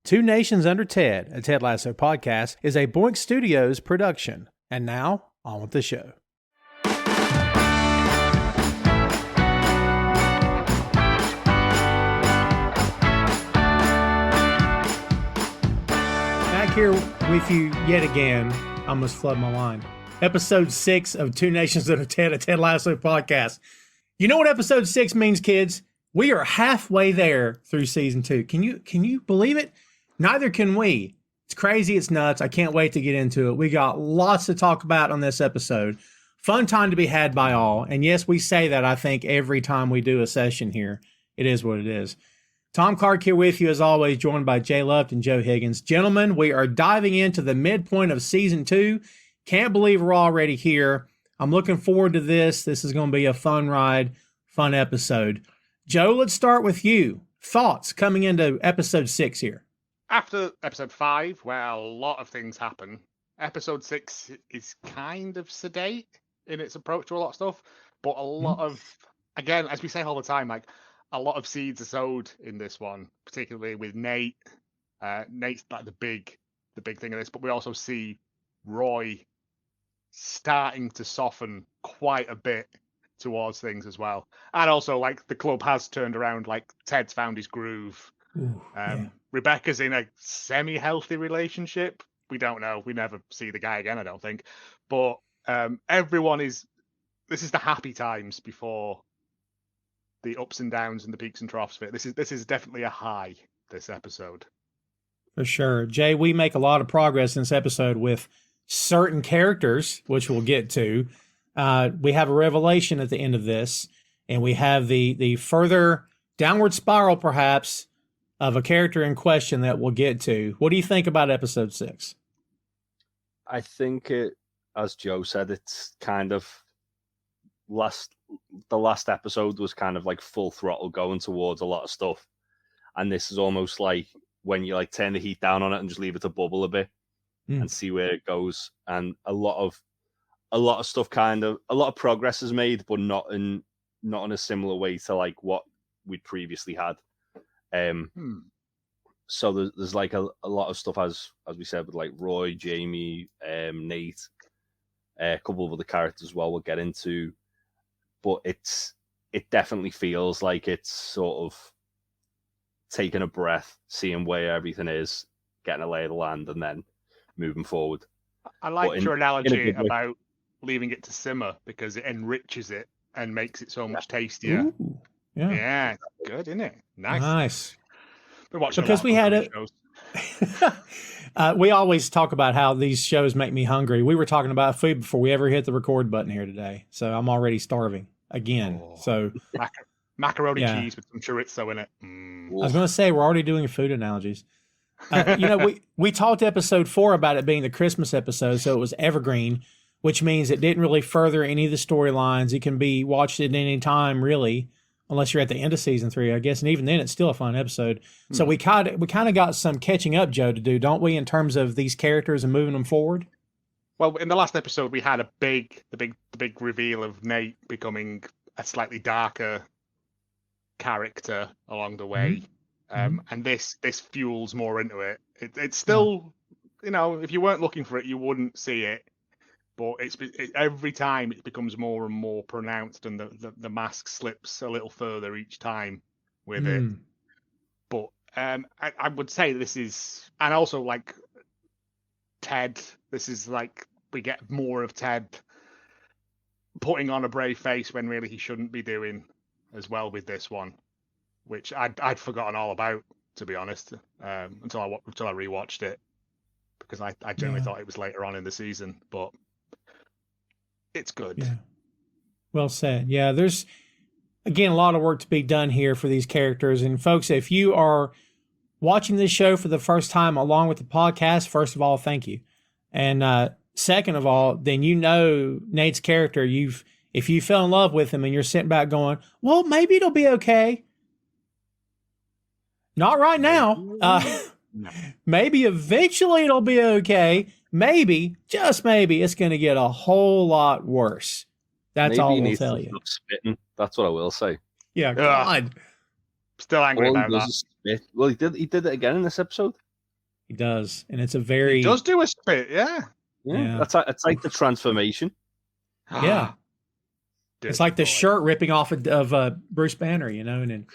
Two Nations Under Ted, a Ted Lasso podcast, is a Boink Studios production. And now, on with the show. Back here with you yet again. I almost flood my line. Episode 6 of Two Nations Under Ted, a Ted Lasso podcast. You know what episode 6 means, kids? We are halfway there through season 2. Can you believe it? Neither can we. It's crazy. It's nuts. I can't wait to get into it. We got lots to talk about on this episode. Fun time to be had by all. And yes, we say that, I think, every time we do a session here. It is what it is. Tom Clark here with you, as always, joined by Jay Luft and Joe Higgens. Gentlemen, we are diving into the midpoint of season 2. Can't believe we're already here. I'm looking forward to this. This is going to be a fun ride, fun episode. Joe, let's start with you. Thoughts coming into episode 6 here? After episode 5, where a lot of things happen, episode 6 is kind of sedate in its approach to a lot of stuff, but a lot of, again, as we say all the time, like a lot of seeds are sowed in this one, particularly with Nate. Nate's like the big thing of this, but we also see Roy starting to soften quite a bit towards things as well. And also, like, the club has turned around, like Ted's found his groove. Ooh, yeah. Rebecca's in a semi-healthy relationship. We don't know. We never see the guy again, I don't think. But everyone is... This is the happy times before the ups and downs and the peaks and troughs of it. This is definitely a high, this episode. For sure. Jay, we make a lot of progress in this episode with certain characters, which we'll get to. We have a revelation at the end of this, and we have the further downward spiral, perhaps, of a character in question that we'll get to. What do you think about episode 6? I think as Joe said, it's kind of the last episode was kind of like full throttle going towards a lot of stuff. And this is almost like when you like turn the heat down on it and just leave it to bubble a bit and see where it goes. And a lot of stuff a lot of progress is made, but not in a similar way to like what we'd previously had. So there's like a lot of stuff as we said with like Roy, Jamie, Nate, a couple of other characters as well we'll get into, but it definitely feels like it's sort of taking a breath, seeing where everything is, getting a lay of the land, and then moving forward. I like your analogy about leaving it to simmer because it enriches it and makes it so much tastier. Ooh, yeah, good, isn't it? Nice. Because we had it. We always talk about how these shows make me hungry. We were talking about food before we ever hit the record button here today, so I'm already starving again. So macaroni cheese with some chorizo in it. I was going to say we're already doing food analogies. We talked episode 4 about it being the Christmas episode, so it was evergreen, which means it didn't really further any of the storylines. It can be watched at any time, really, unless you're at the end of season 3, I guess. And even then, it's still a fun episode. So we kind of got some catching up, Joe, to do, don't we, in terms of these characters and moving them forward? Well, in the last episode, we had the big reveal of Nate becoming a slightly darker character along the way. And this fuels more into it. It's still, if you weren't looking for it, you wouldn't see it. But every time it becomes more and more pronounced, and the mask slips a little further each time with it. But I would say this is, and also like Ted, this is like we get more of Ted putting on a brave face when really he shouldn't be doing as well with this one, which I'd forgotten all about, to be honest, until I rewatched it, because I generally thought it was later on in the season, but. It's good. Yeah. Well said. Yeah, there's, again, a lot of work to be done here for these characters. And folks, if you are watching this show for the first time along with the podcast, first of all, thank you. And second of all, then Nate's character. If you fell in love with him and you're sitting back going, well, maybe it'll be okay. Not right now. Maybe eventually it'll be okay. Maybe, just maybe, it's going to get a whole lot worse. That's all we'll tell you. Spitting. That's what I will say. Yeah, God. Still angry about that. Well, he did it again in this episode. He does, and it's a very He does do a spit, yeah. Yeah. It's like the transformation. Yeah. It's like the shirt ripping off of Bruce Banner, you know. And then,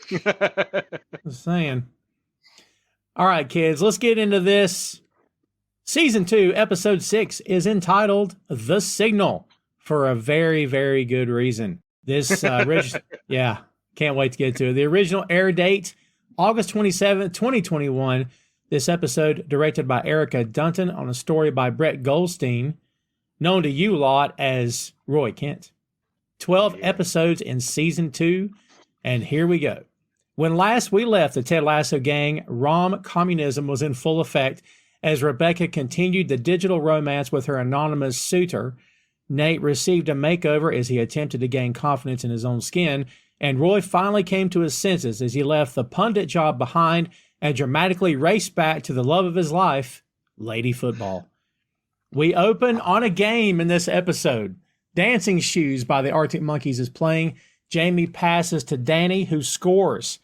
just saying. All right, kids, let's get into this. Season 2, Episode 6 is entitled "The Signal" for a very, very good reason. This, yeah, can't wait to get to it. The original air date, August 27th, 2021. This episode directed by Erica Dunton on a story by Brett Goldstein, known to you lot as Roy Kent. 12 episodes in Season 2, and here we go. When last we left the Ted Lasso gang, Rom communism was in full effect as Rebecca continued the digital romance with her anonymous suitor. Nate received a makeover as he attempted to gain confidence in his own skin, and Roy finally came to his senses as he left the pundit job behind and dramatically raced back to the love of his life, Lady Football. We open on a game in this episode. Dancing Shoes by the Arctic Monkeys is playing. Jamie passes to Danny, who scores.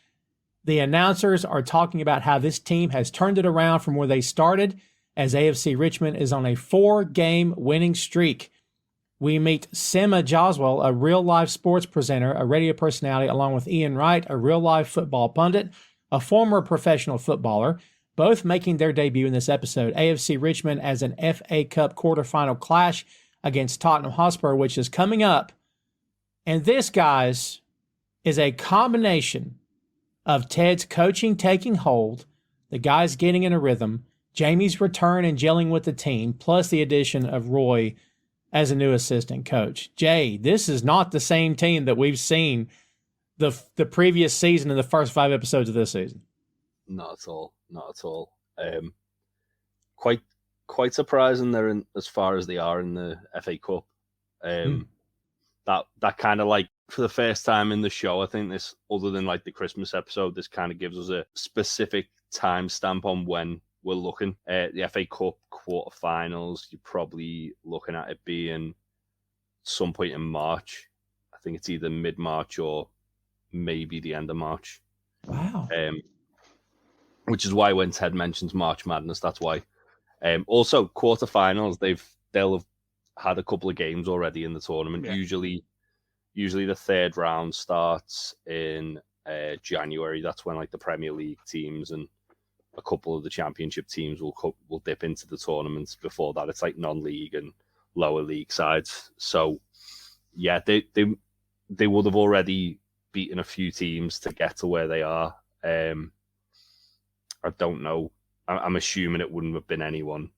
The announcers are talking about how this team has turned it around from where they started, as AFC Richmond is on a 4-game winning streak. We meet Sema Joswell, a real-life sports presenter, a radio personality, along with Ian Wright, a real-life football pundit, a former professional footballer, both making their debut in this episode. AFC Richmond as an FA Cup quarterfinal clash against Tottenham Hotspur, which is coming up. And this, guys, is a combination of Ted's coaching taking hold, the guys getting in a rhythm, Jamie's return and gelling with the team, plus the addition of Roy as a new assistant coach. Jay, this is not the same team that we've seen the previous season in the first 5 episodes of this season. Not at all. Not at all. Quite surprising they're in as far as they are in the FA Cup. That kind of like, for the first time in the show, I think this, other than like the Christmas episode, this kind of gives us a specific time stamp on when we're looking at the FA Cup quarterfinals. You're probably looking at it being some point in March. I think it's either mid-March or maybe the end of March. Wow. Which is why when Ted mentions March Madness, that's why. Also, quarterfinals, they'll have had a couple of games already in the tournament. Yeah. Usually the third round starts in January. That's when like the Premier League teams and a couple of the Championship teams will dip into the tournaments. Before that, it's like non-league and lower league sides. So yeah, they would have already beaten a few teams to get to where they are. I don't know. I'm assuming it wouldn't have been anyone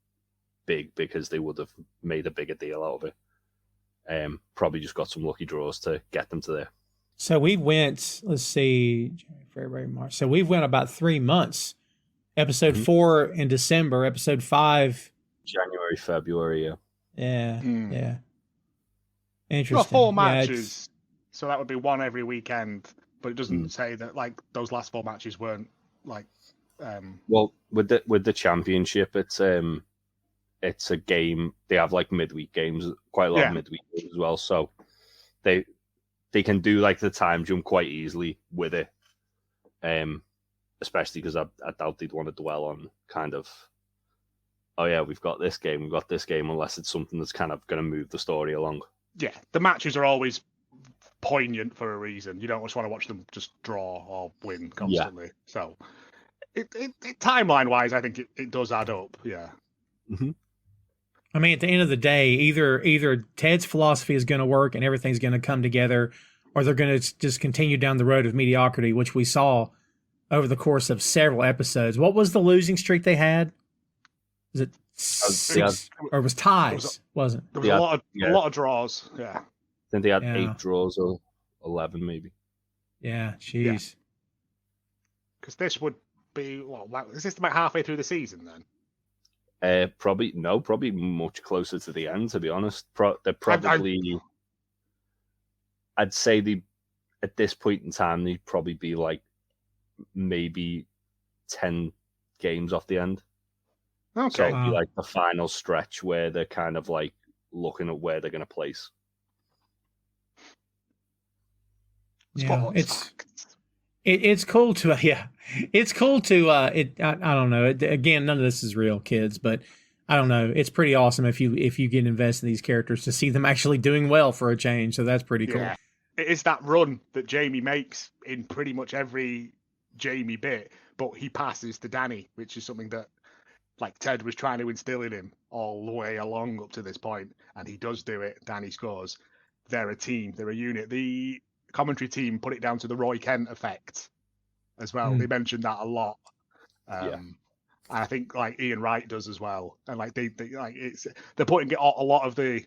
big because they would have made a bigger deal out of it. Probably just got some lucky draws to get them to there. So we went, let's see, January, February, March. So we've went about 3 months. Episode 4 in December, episode 5. January, February, yeah. Yeah, yeah. Interesting. Well, 4 matches, so that would be 1 every weekend. But it doesn't say that like those last 4 matches weren't like. Well, with the Championship, it's a game. They have like midweek games, quite a lot of midweek games as well. So they can do like the time jump quite easily with it. Especially because I doubt they'd want to dwell on kind of, oh yeah, we've got this game, unless it's something that's kind of going to move the story along. Yeah, the matches are always poignant for a reason. You don't just want to watch them just draw or win constantly. Yeah. So it timeline wise, I think it does add up. Yeah. Mm-hmm. I mean, at the end of the day, either Ted's philosophy is going to work and everything's going to come together, or they're going to just continue down the road of mediocrity, which we saw over the course of several episodes. What was the losing streak they had? Was it 6 or it was ties? Wasn't there was a lot of draws? Yeah, I think they had 8 draws or 11 maybe. Yeah, jeez. Because this would be is this about halfway through the season then? Probably much closer to the end, to be honest. They're probably, I'd say at this point in time, they'd probably be like maybe 10 games off the end. Okay. So it'd be like the final stretch where they're kind of like looking at where they're going to place. Yeah, It's cool to it's cool to I don't know. Again, none of this is real, kids, but I don't know. It's pretty awesome if you get invested in these characters to see them actually doing well for a change. So that's pretty cool. Yeah. It is that run that Jamie makes in pretty much every Jamie bit, but he passes to Danny, which is something that like Ted was trying to instill in him all the way along up to this point, and he does do it. Danny scores. They're a team. They're a unit. The commentary team put it down to the Roy Kent effect as well. They mentioned that a lot. And I think like Ian Wright does as well. And like they like they're putting a lot of the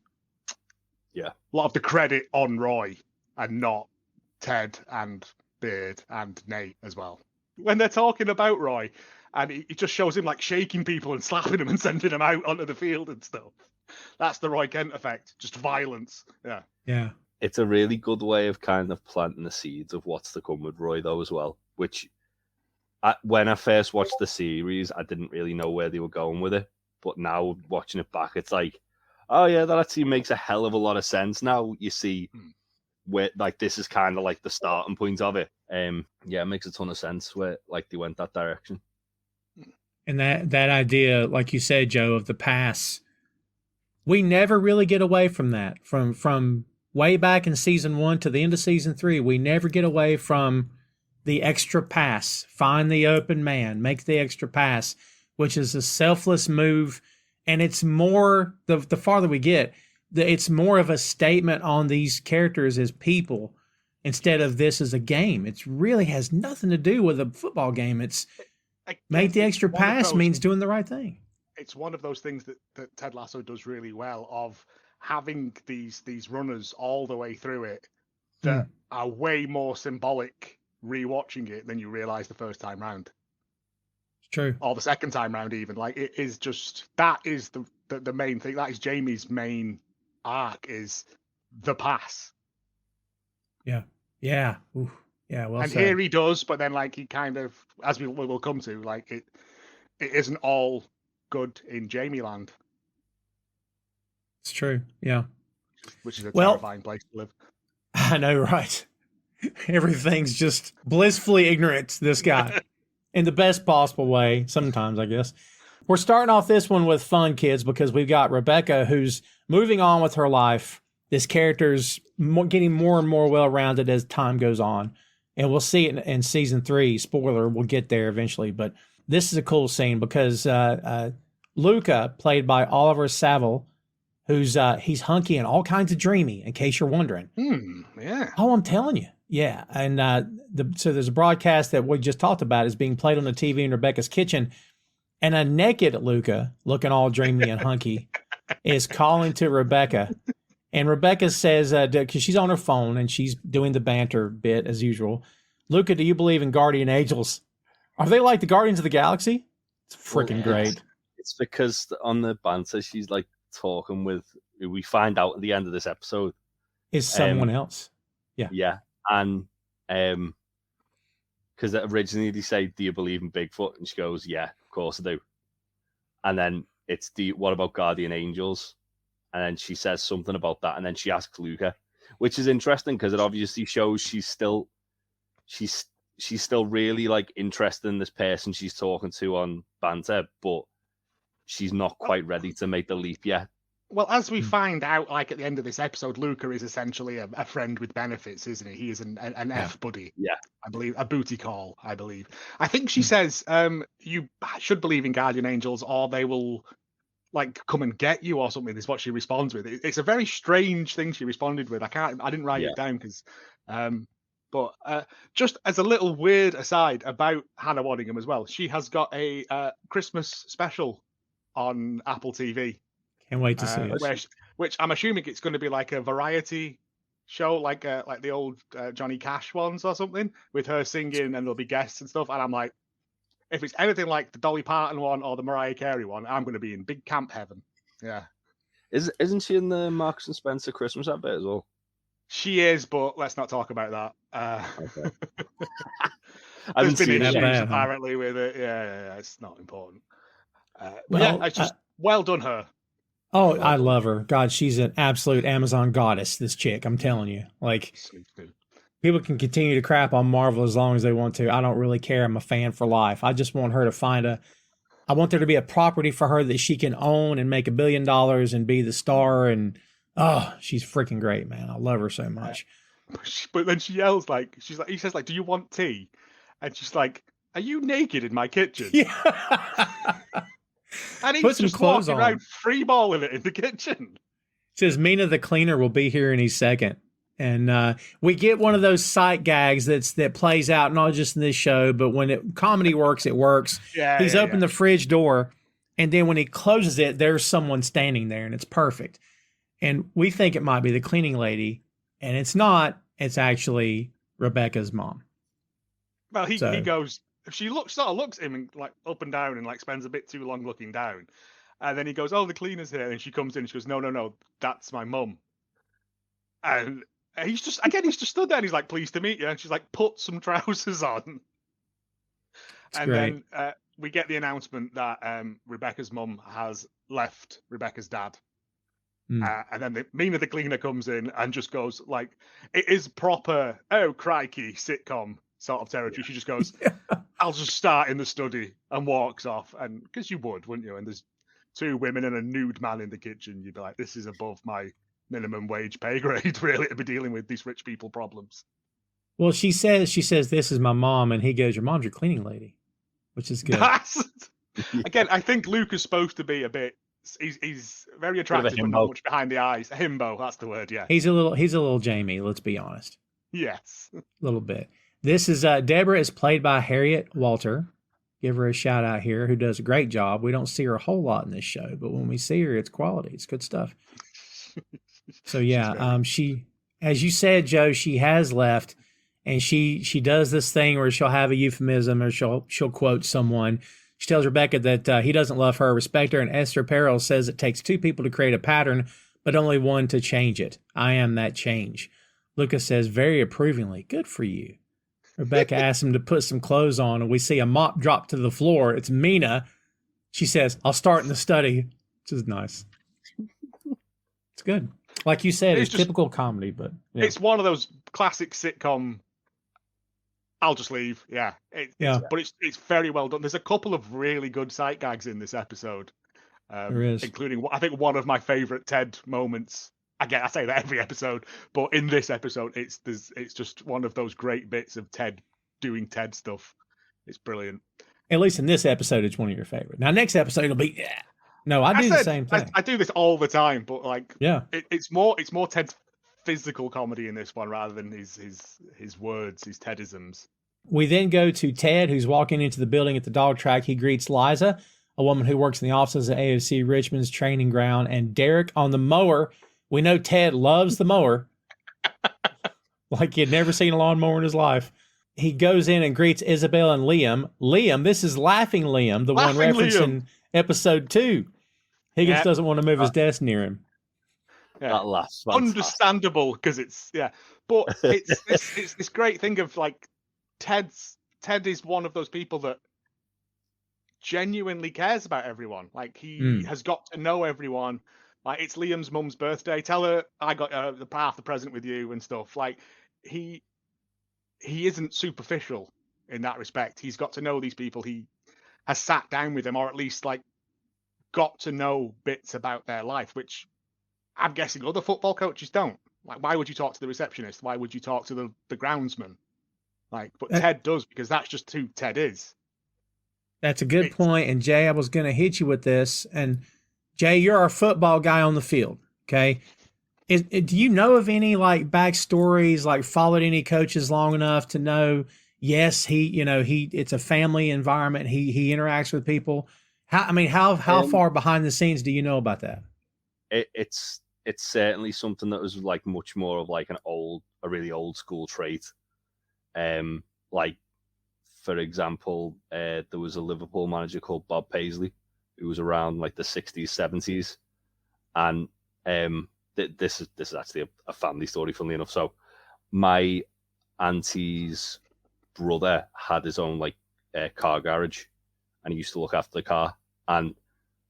credit on Roy and not Ted and Beard and Nate as well. When they're talking about Roy, and he just shows him like shaking people and slapping them and sending them out onto the field and stuff. That's the Roy Kent effect, just violence. Yeah. Yeah. It's a really good way of kind of planting the seeds of what's to come with Roy, though, as well. Which, when I first watched the series, I didn't really know where they were going with it. But now, watching it back, it's like, oh yeah, that actually makes a hell of a lot of sense. Now you see where like this is kind of like the starting point of it. Yeah, it makes a ton of sense where like they went that direction. And that idea, like you said, Joe, of the pass, we never really get away from that. From way back in season 1 to the end of season 3, we never get away from the extra pass. Find the open man, make the extra pass, which is a selfless move. And it's more, the farther we get, it's more of a statement on these characters as people instead of this as a game. It really has nothing to do with a football game. It's make the extra pass means doing the right thing. It's one of those things that Ted Lasso does really well, of having these runners all the way through it that are way more symbolic rewatching it than you realize the first time round. It's true. Or the second time round even. Like it is just, that is the main thing. That is Jamie's main arc, is the pass. Yeah. Yeah. Ooh. Yeah, well and said. Here he does, but then like he kind of, as we will come to, like it isn't all good in Jamie land. It's true. Yeah. Which is a terrifying place to live. I know, right? Everything's just blissfully ignorant, this guy. In the best possible way, sometimes, I guess. We're starting off this one with fun, kids, because we've got Rebecca, who's moving on with her life. This character's getting more and more well-rounded as time goes on. And we'll see it in season 3. Spoiler, we'll get there eventually. But this is a cool scene because Luca, played by Oliver Saville, who's he's hunky and all kinds of dreamy, in case you're wondering. Yeah. Oh, I'm telling you. Yeah. And so there's a broadcast that we just talked about is being played on the TV in Rebecca's kitchen. And a naked Luca, looking all dreamy and hunky, is calling to Rebecca. And Rebecca says, because she's on her phone and she's doing the banter bit as usual, Luca, do you believe in guardian angels? Are they like the Guardians of the Galaxy? It's freaking great. It's because on the banter, she's like talking with, we find out at the end of this episode, is someone else. Yeah. Yeah. And because originally they say, do you believe in Bigfoot? And she goes, yeah, of course I do. And then it's what about guardian angels? And then she says something about that, and then she asks Luca, which is interesting because it obviously shows she's still really like interested in this person she's talking to on banter, but she's not quite ready to make the leap yet. Well, as we find out, like at the end of this episode, Luca is essentially a friend with benefits, isn't he? He is an F buddy. Yeah, I believe a booty call. I believe. I think she says, "You should believe in guardian angels, or they will." Like come and get you or something is what she responds with. It's a very strange thing she responded with. I didn't write it down because but just as a little weird aside about Hannah Waddingham as well, she has got a Christmas special on Apple TV. Can't wait to see it. Which I'm assuming it's going to be like a variety show, like the old Johnny Cash ones or something, with her singing and there'll be guests and stuff. And I'm like, if it's anything like the Dolly Parton one or the Mariah Carey one, I'm going to be in big camp heaven. Yeah. Isn't she in the Marks and Spencer Christmas advert as well? She is, but let's not talk about that. Okay. There's been issues apparently with it. Yeah, it's not important. It's just well done her. Oh, I love her. God, she's an absolute Amazon goddess, this chick. I'm telling you. Like, People can continue to crap on Marvel as long as they want to. I don't really care. I'm a fan for life. I just want her to I want there to be a property for her that she can own and make $1 billion and be the star. And she's freaking great, man. I love her so much. But then she yells he says, do you want tea? And she's like, are you naked in my kitchen? Yeah. And he's Put some just clothes walking around freeballing it in the kitchen. Says Mina the cleaner will be here any second. And we get one of those sight gags that plays out not just in this show, but when comedy works, it works. He's opened the fridge door, and then when he closes it, there's someone standing there, and it's perfect. And we think it might be the cleaning lady, and it's not. It's actually Rebecca's mom. Well, he goes. She looks at him and up and down and spends a bit too long looking down, and then he goes, "Oh, the cleaner's here," and she comes in. And she goes, "No, that's my mum." And he's just stood there and he's like, "Pleased to meet you." And she's like, "Put some trousers on." Then we get the announcement that Rebecca's mum has left Rebecca's dad. And then Mina the cleaner comes in and just goes it is proper, oh crikey, sitcom sort of territory. She just goes, "I'll just start in the study," and walks off. And because you would, wouldn't you? And there's 2 women and a nude man in the kitchen. You'd be like, this is above my minimum wage pay grade, really, to be dealing with these rich people problems. Well, she says, "This is my mom," and he goes, "Your mom's your cleaning lady," which is good. Again, I think Luke is supposed to be a bit. He's very attractive, but not much behind the eyes. Himbo, that's the word. Yeah, he's a little Jamie. Let's be honest. Yes, a little bit. This is Deborah is played by Harriet Walter. Give her a shout out here, who does a great job. We don't see her a whole lot in this show, but when we see her, it's quality. It's good stuff. So yeah, she, as you said, Joe, she has left, and she does this thing where she'll have a euphemism or she'll quote someone. She tells Rebecca that he doesn't love her or respect her, and Esther Perel says it takes 2 people to create a pattern, but only one to change it. I am that change. Lucas says very approvingly, "Good for you." Rebecca asks him to put some clothes on, and we see a mop drop to the floor. It's Mina. She says, "I'll start in the study," which is nice. It's good. Like you said, it's typical comedy, but yeah. It's one of those classic sitcom. I'll just leave. Yeah. But it's very well done. There's a couple of really good sight gags in this episode. There is. Including, I think, one of my favorite Ted moments. Again, I say that every episode, but in this episode, it's just one of those great bits of Ted doing Ted stuff. It's brilliant. At least in this episode, it's one of your favorites. Now, next episode will be No, I do the same thing. I do this all the time, but it's more Ted's physical comedy in this one rather than his words, his Tedisms. We then go to Ted, who's walking into the building at the dog track. He greets Liza, a woman who works in the offices at AFC Richmond's training ground, and Derek on the mower. We know Ted loves the mower, like he had never seen a lawnmower in his life. He goes in and greets Isabel and Liam. Liam, this is Laughing Liam, the one referenced in episode 2. Higgins doesn't want to move his desk near him. Yeah. That laughs. Understandable, because but it's this great thing of Ted is one of those people that genuinely cares about everyone. He has got to know everyone. It's Liam's mum's birthday. Tell her I got half the present with you and stuff. He isn't superficial in that respect. He's got to know these people. He has sat down with them, or at least got to know bits about their life, which I'm guessing other football coaches don't. Why would you talk to the receptionist? Why would you talk to the groundsman? But Ted does, because that's just who Ted is. That's a good point. And Jay, I was going to hit you with this. And Jay, you're our football guy on the field. Okay. Do you know of any backstories, followed any coaches long enough to know, yes, it's a family environment. He interacts with people. How far behind the scenes do you know about that? It's certainly something that was much more of a really old school trait. For example, there was a Liverpool manager called Bob Paisley, who was around the 60s, 70s. And this is actually a family story, funnily enough. So my auntie's brother had his own car garage, and he used to look after the car. And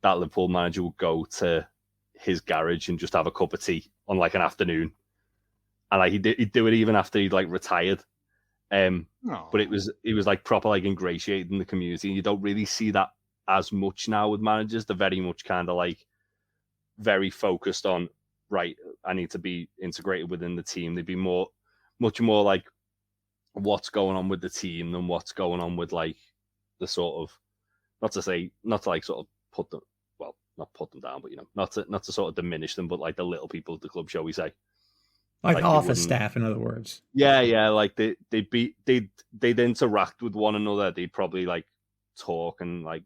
that Liverpool manager would go to his garage and just have a cup of tea on an afternoon. and like he'd do it even after he'd like retired. Oh. But it was like proper like ingratiating the community. You don't really see that as much now with managers. They're very much kind of like very focused on, right, I need to be integrated within the team. They'd be much more like what's going on with the team than what's going on with like the sort of, not to like sort of put them, well, not put them down, but not to sort of diminish them, but like the little people at the club, shall we say. Like office staff, in other words. Yeah, like they'd interact with one another. They'd probably like talk and like,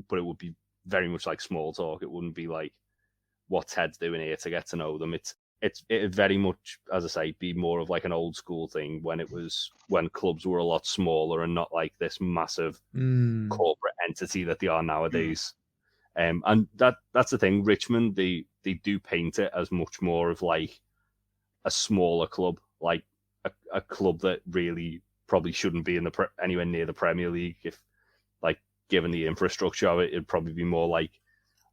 but it would be very much like small talk. It wouldn't be like what Ted's doing here to get to know them. It very much, as I say, be more of like an old school thing when clubs were a lot smaller and not like this massive corporate entity that they are nowadays. And that's the thing. Richmond, they do paint it as much more of like a smaller club, like a club that really probably shouldn't be in anywhere near the Premier League. If like given the infrastructure of it, it'd probably be more like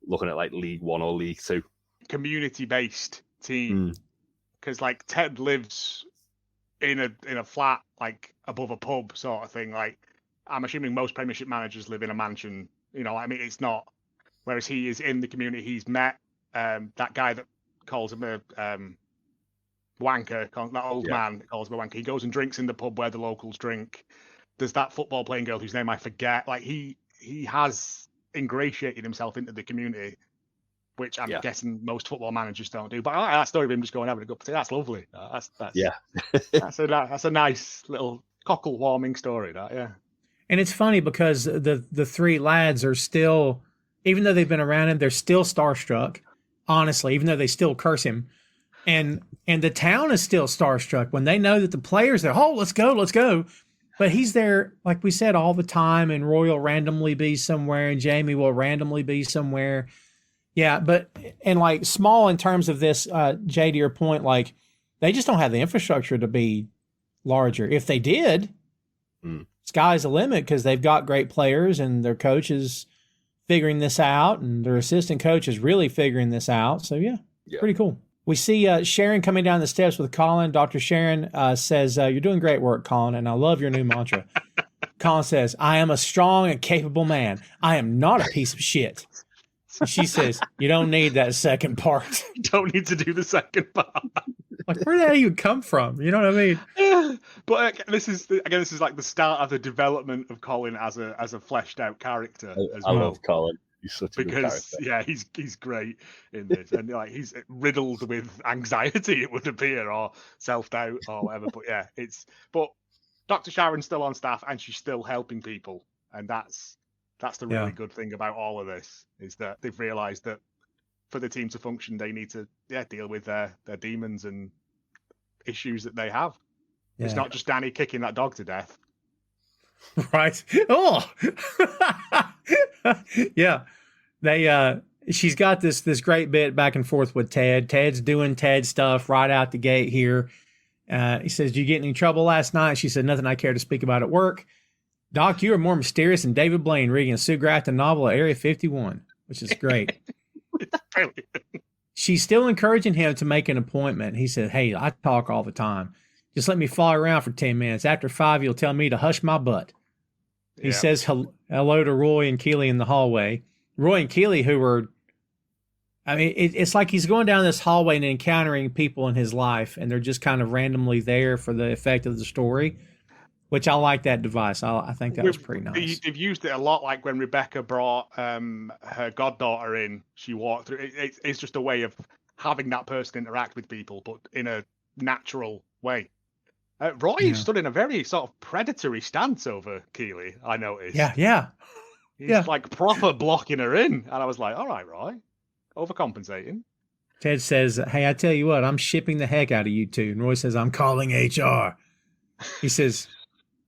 looking at like League One or League Two. Community-based team, because like Ted lives in a flat like above a pub sort of thing. Like I'm assuming most Premiership managers live in a mansion. I mean, it's not. Whereas he is in the community. He's met that guy that calls him a wanker, that old man that calls him a wanker. He goes and drinks in the pub where the locals drink. There's that football playing girl whose name I forget. Like he has ingratiated himself into the community, which I'm guessing most football managers don't do. But I like that story of him just going having a cup of tea. That's lovely. That's a nice little cockle warming story. And it's funny because the three lads are still, even though they've been around him, they're still starstruck. Honestly, even though they still curse him, and the town is still starstruck when they know that the players are, oh, let's go. But he's there, like we said, all the time, and Roy will randomly be somewhere, and Jamie will randomly be somewhere. Yeah, but and like small in terms of this, Jay, to your point, like they just don't have the infrastructure to be larger. If they did, sky's the limit because they've got great players and their coach is figuring this out and their assistant coach is really figuring this out. So yeah. Pretty cool. We see Sharon coming down the steps with Colin. Dr. Sharon says, you're doing great work, Colin, and I love your new mantra. Colin says, I am a strong and capable man. I am not a piece of shit. She says, you don't need that second part. You don't need to do the second part. Like, where did that even come from? You know what I mean? Yeah. But this is like the start of the development of Colin as a fleshed out character. I love Colin. He's such a good character. Yeah, he's great in this, and like he's riddled with anxiety, it would appear, or self-doubt or whatever. But yeah, but Dr. Sharon's still on staff and she's still helping people, and that's the really good thing about all of this, is that they've realised that for the team to function, they need to deal with their demons and issues that they have. Yeah. It's not just Danny kicking that dog to death. Right. Oh, yeah. She's got this great bit back and forth with Ted. Ted's doing Ted stuff right out the gate here. He says, "Did you get in any trouble last night?" She said, "Nothing I care to speak about at work." "Doc, you are more mysterious than David Blaine reading a Sue Grafton novel at Area 51, which is great. It's brilliant. She's still encouraging him to make an appointment. He said, "Hey, I talk all the time. Just let me fly around for 10 minutes. After 5, you'll tell me to hush my butt." He says hello to Roy and Keeley in the hallway. Roy and Keeley, who were, I mean, it's like he's going down this hallway and encountering people in his life, and they're just kind of randomly there for the effect of the story, which I like that device. I think that was pretty nice. They've used it a lot, like when Rebecca brought her goddaughter in, she walked through. It's just a way of having that person interact with people, but in a natural way. Roy stood in a very sort of predatory stance over Keeley, I noticed. Yeah. He's like proper blocking her in. And I was like, all right, Roy, overcompensating. Ted says, "Hey, I tell you what, I'm shipping the heck out of you two." And Roy says, "I'm calling HR." He says,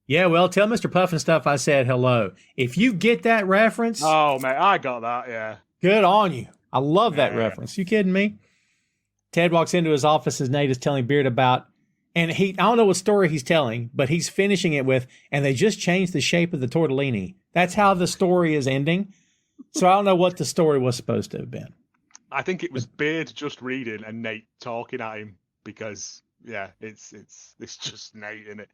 "Yeah, well, tell Mr. Puffinstuff I said hello." If you get that reference. Oh, man, I got that, yeah. Good on you. I love that reference. You kidding me? Ted walks into his office as Nate is telling Beard about, and I don't know what story he's telling, but he's finishing it with, and they just changed the shape of the tortellini. That's how the story is ending. So I don't know what the story was supposed to have been. I think it was Beard just reading and Nate talking at him because yeah, it's just Nate in it.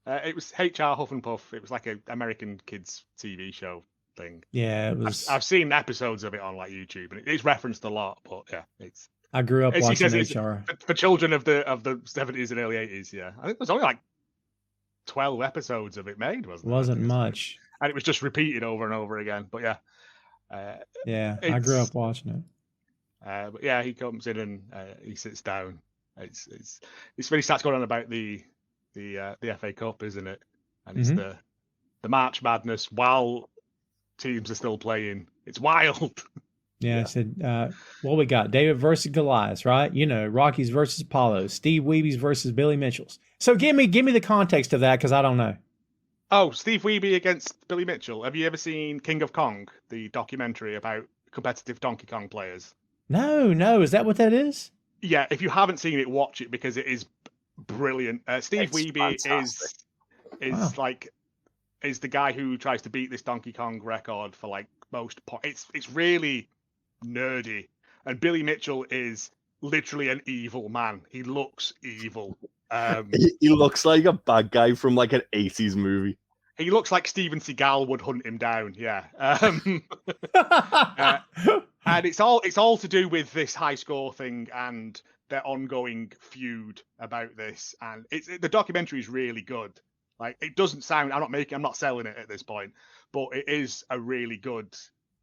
It was HR Huff and Puff. It was like an American kids TV show thing. Yeah, it was. I've seen episodes of it on like YouTube, and it's referenced a lot. But yeah, it's. I grew up He watching says HR. for children of the 70s and early 80s. Yeah, I think there's only like 12 episodes of it made, wasn't it? Wasn't much. And it was just repeated over and over again. But yeah. Yeah, I grew up watching it. But yeah, he comes in and he sits down. It's when he starts going on about the FA Cup, isn't it? And it's the March Madness while teams are still playing. It's wild. Yeah, I said, what we got? David versus Goliath, right? You know, Rockies versus Apollos, Steve Weeby's versus Billy Mitchell's. So give me the context of that, because I don't know. Oh, Steve Weeby against Billy Mitchell. Have you ever seen King of Kong, the documentary about competitive Donkey Kong players? No. Is that what that is? Yeah, if you haven't seen it, watch it because it is brilliant. Steve Weeby is the guy who tries to beat this Donkey Kong record for like most. It's really nerdy, and Billy Mitchell is literally an evil man. He looks evil. He looks like a bad guy from like an 80s movie. He looks like Steven Seagal would hunt him down. Yeah. And it's all to do with this high score thing and their ongoing feud about this. And the documentary is really good. Like, it doesn't sound. I'm not selling it at this point, but it is a really good.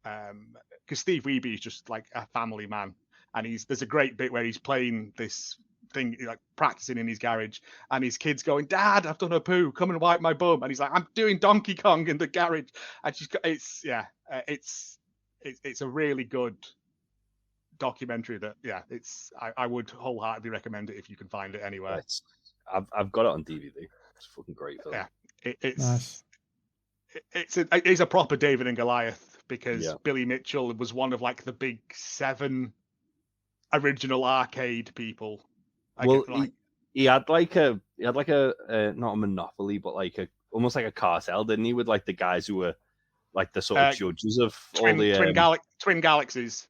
Because Steve Weeby is just like a family man, and there's a great bit where he's playing this thing, like practicing in his garage, and his kid's going, "Dad, I've done a poo. Come and wipe my bum." And he's like, "I'm doing Donkey Kong in the garage." And it's a really good documentary that I would wholeheartedly recommend it if you can find it anywhere. I've got it on DVD. It's a fucking great film. Yeah, it's nice. It's a proper David and Goliath, because Billy Mitchell was one of like the big 7 original arcade people. He had a not a monopoly, but like almost like a cartel, didn't he? With like the guys who were like the sort of judges of all the Twin Galaxies.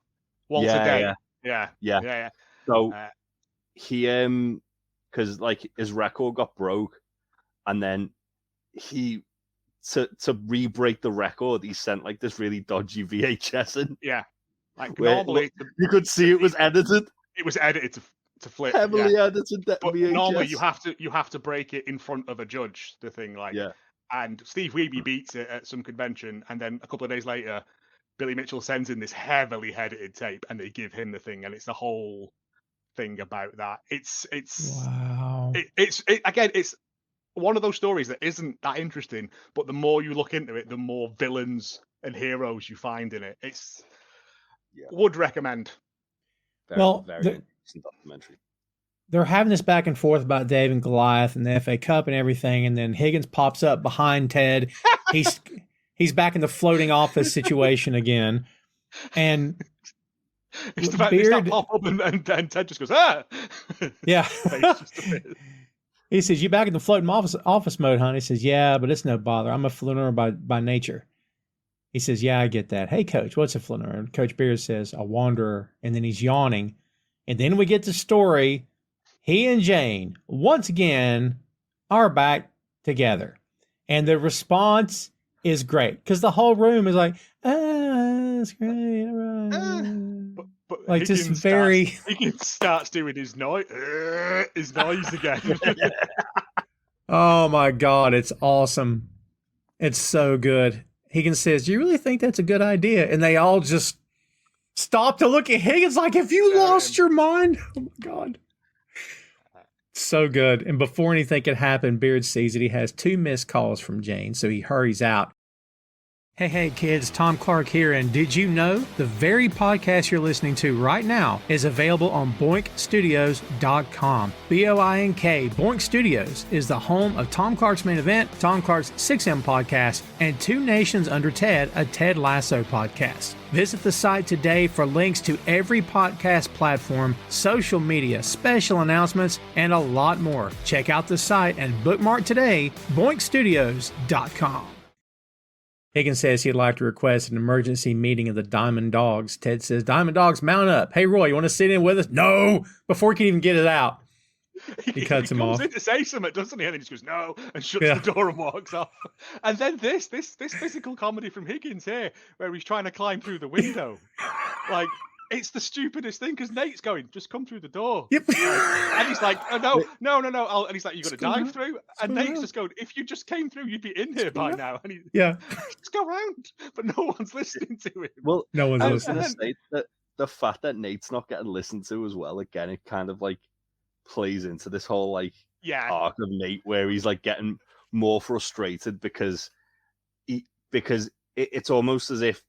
Walter Day. Yeah. So he because like his record got broke, and then he to re-break the record, he sent like this really dodgy VHS in. Yeah, like normally you could see it was edited. It was edited to flip. Heavily edited. But VHS. Normally you have to break it in front of a judge. The thing, like, and Steve Weeby beats it at some convention, and then a couple of days later, Billy Mitchell sends in this heavily edited tape, and they give him the thing, and it's the whole thing about that. It's wow. It's one of those stories that isn't that interesting, but the more you look into it, the more villains and heroes you find in it. Would recommend. Very interesting documentary. They're having this back and forth about Dave and Goliath and the FA Cup and everything, and then Higgins pops up behind Ted. He's back in the floating office situation again, and it's that pop up and Ted just goes, ah. Yeah. He says, "You back in the floating office mode, honey?" He says, "Yeah, but it's no bother. I'm a flaneur by nature." He says, "Yeah, I get that. Hey, coach, what's a flaneur?" And Coach Beard says, "A wanderer." And then he's yawning. And then we get the story. He and Jane, once again, are back together. And the response is great, because the whole room is like, that's great. All right. But like, Higgins just very. Higgins starts doing his noise again. Oh my God, it's awesome. It's so good. Higgins says, "Do you really think that's a good idea?" And they all just stop to look at Higgins like, "Have you lost your mind?" Oh my God. So good. And before anything can happen, Beard sees that he has 2 missed calls from Jane, so he hurries out. Hey kids, Tom Clark here, and did you know the very podcast you're listening to right now is available on BoinkStudios.com. BOINK. Boink Studios is the home of Tom Clark's Main Event, Tom Clark's 6M podcast, and Two Nations Under Ted, a Ted Lasso podcast. Visit the site today for links to every podcast platform, social media, special announcements, and a lot more. Check out the site and bookmark today, BoinkStudios.com. Higgins says he'd like to request an emergency meeting of the Diamond Dogs. Ted says, "Diamond Dogs, mount up. Hey, Roy, you want to sit in with us?" "No," before he can even get it out. He cuts him off. He comes in to say something, doesn't he? And he just goes, no, and shuts the door and walks off. And then this physical comedy from Higgins here, where he's trying to climb through the window. Like, it's the stupidest thing, because Nate's going, just come through the door. Yep. And he's like, oh, no. And he's like, you're going to dive through? And Nate's just going, if you just came through, you'd be in here by now. And he just go around. But no one's listening to him. Well, no one's listening. I was going to say that the fact that Nate's not getting listened to as well, again, it kind of like plays into this whole like arc of Nate where he's like getting more frustrated because it's almost as if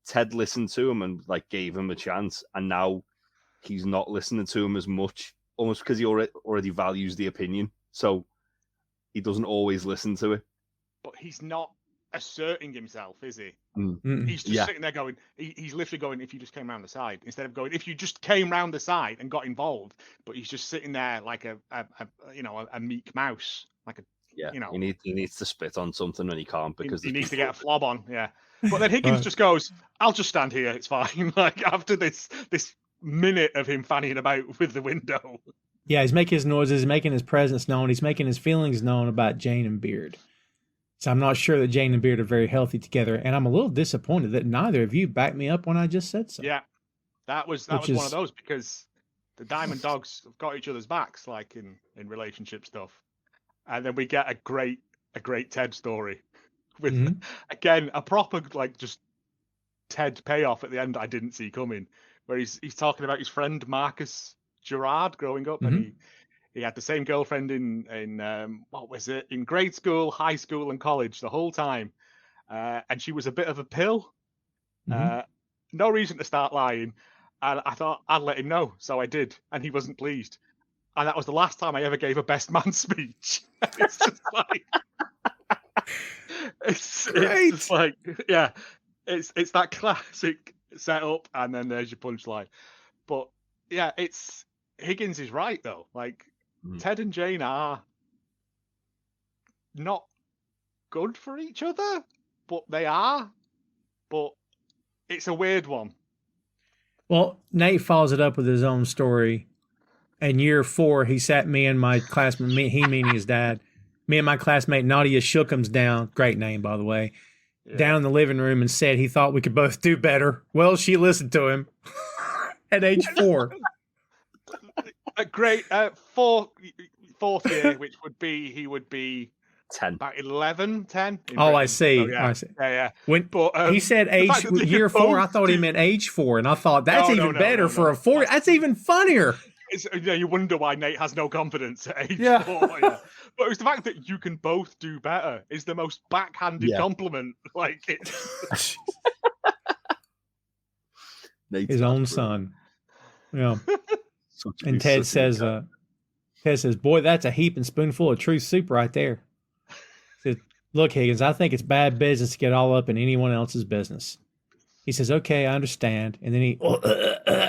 Ted listened to him and like gave him a chance, and now he's not listening to him as much, almost because he already values the opinion, so he doesn't always listen to it. But he's not asserting himself, is he? Mm. He's just sitting there going, he's literally going, if you just came around the side, instead of going, if you just came round the side and got involved. But he's just sitting there like a meek mouse, like a he needs to spit on something and he can't because he needs to get a flob on. But then Higgins just goes, I'll just stand here, it's fine. Like, after this minute of him fanning about with the window. Yeah, he's making his noises, he's making his presence known, he's making his feelings known about Jane and Beard. So I'm not sure that Jane and Beard are very healthy together, and I'm a little disappointed that neither of you backed me up when I just said so. Yeah, that was one of those, because the Diamond Dogs have got each other's backs, like in relationship stuff. And then we get a great Ted story with again a proper like just Ted payoff at the end I didn't see coming, where he's talking about his friend Marcus Gerard growing up, and he had the same girlfriend in what was it, in grade school, high school, and college the whole time, and she was a bit of a pill. No reason to start lying, and I thought I'd let him know, so I did, and he wasn't pleased. And that was the last time I ever gave a best man speech. It's just like, it's just like, it's that classic setup, and then there's your punchline. But yeah, Higgins is right though. Like, Ted and Jane are not good for each other, but they are. But it's a weird one. Well, Nate follows it up with his own story. In year 4, he sat me and my classmate, he meaning his dad, me and my classmate Nadia Shookums down, great name by the way, down in the living room and said he thought we could both do better. Well, she listened to him at age 4. A great fourth year, which would be, he would be 10. About 11, 10. I see. So, I see. Yeah. But he said year 4, I thought he meant age 4, and I thought that's even better for a 4. That's even funnier. You wonder why Nate has no confidence at age 4. Yeah. But it's the fact that you can both do better is the most backhanded compliment. Like, it's his own son. Yeah. And Ted says, boy, that's a heaping spoonful of truth soup right there. He says, look, Higgins, I think it's bad business to get all up in anyone else's business. He says, okay, I understand. And then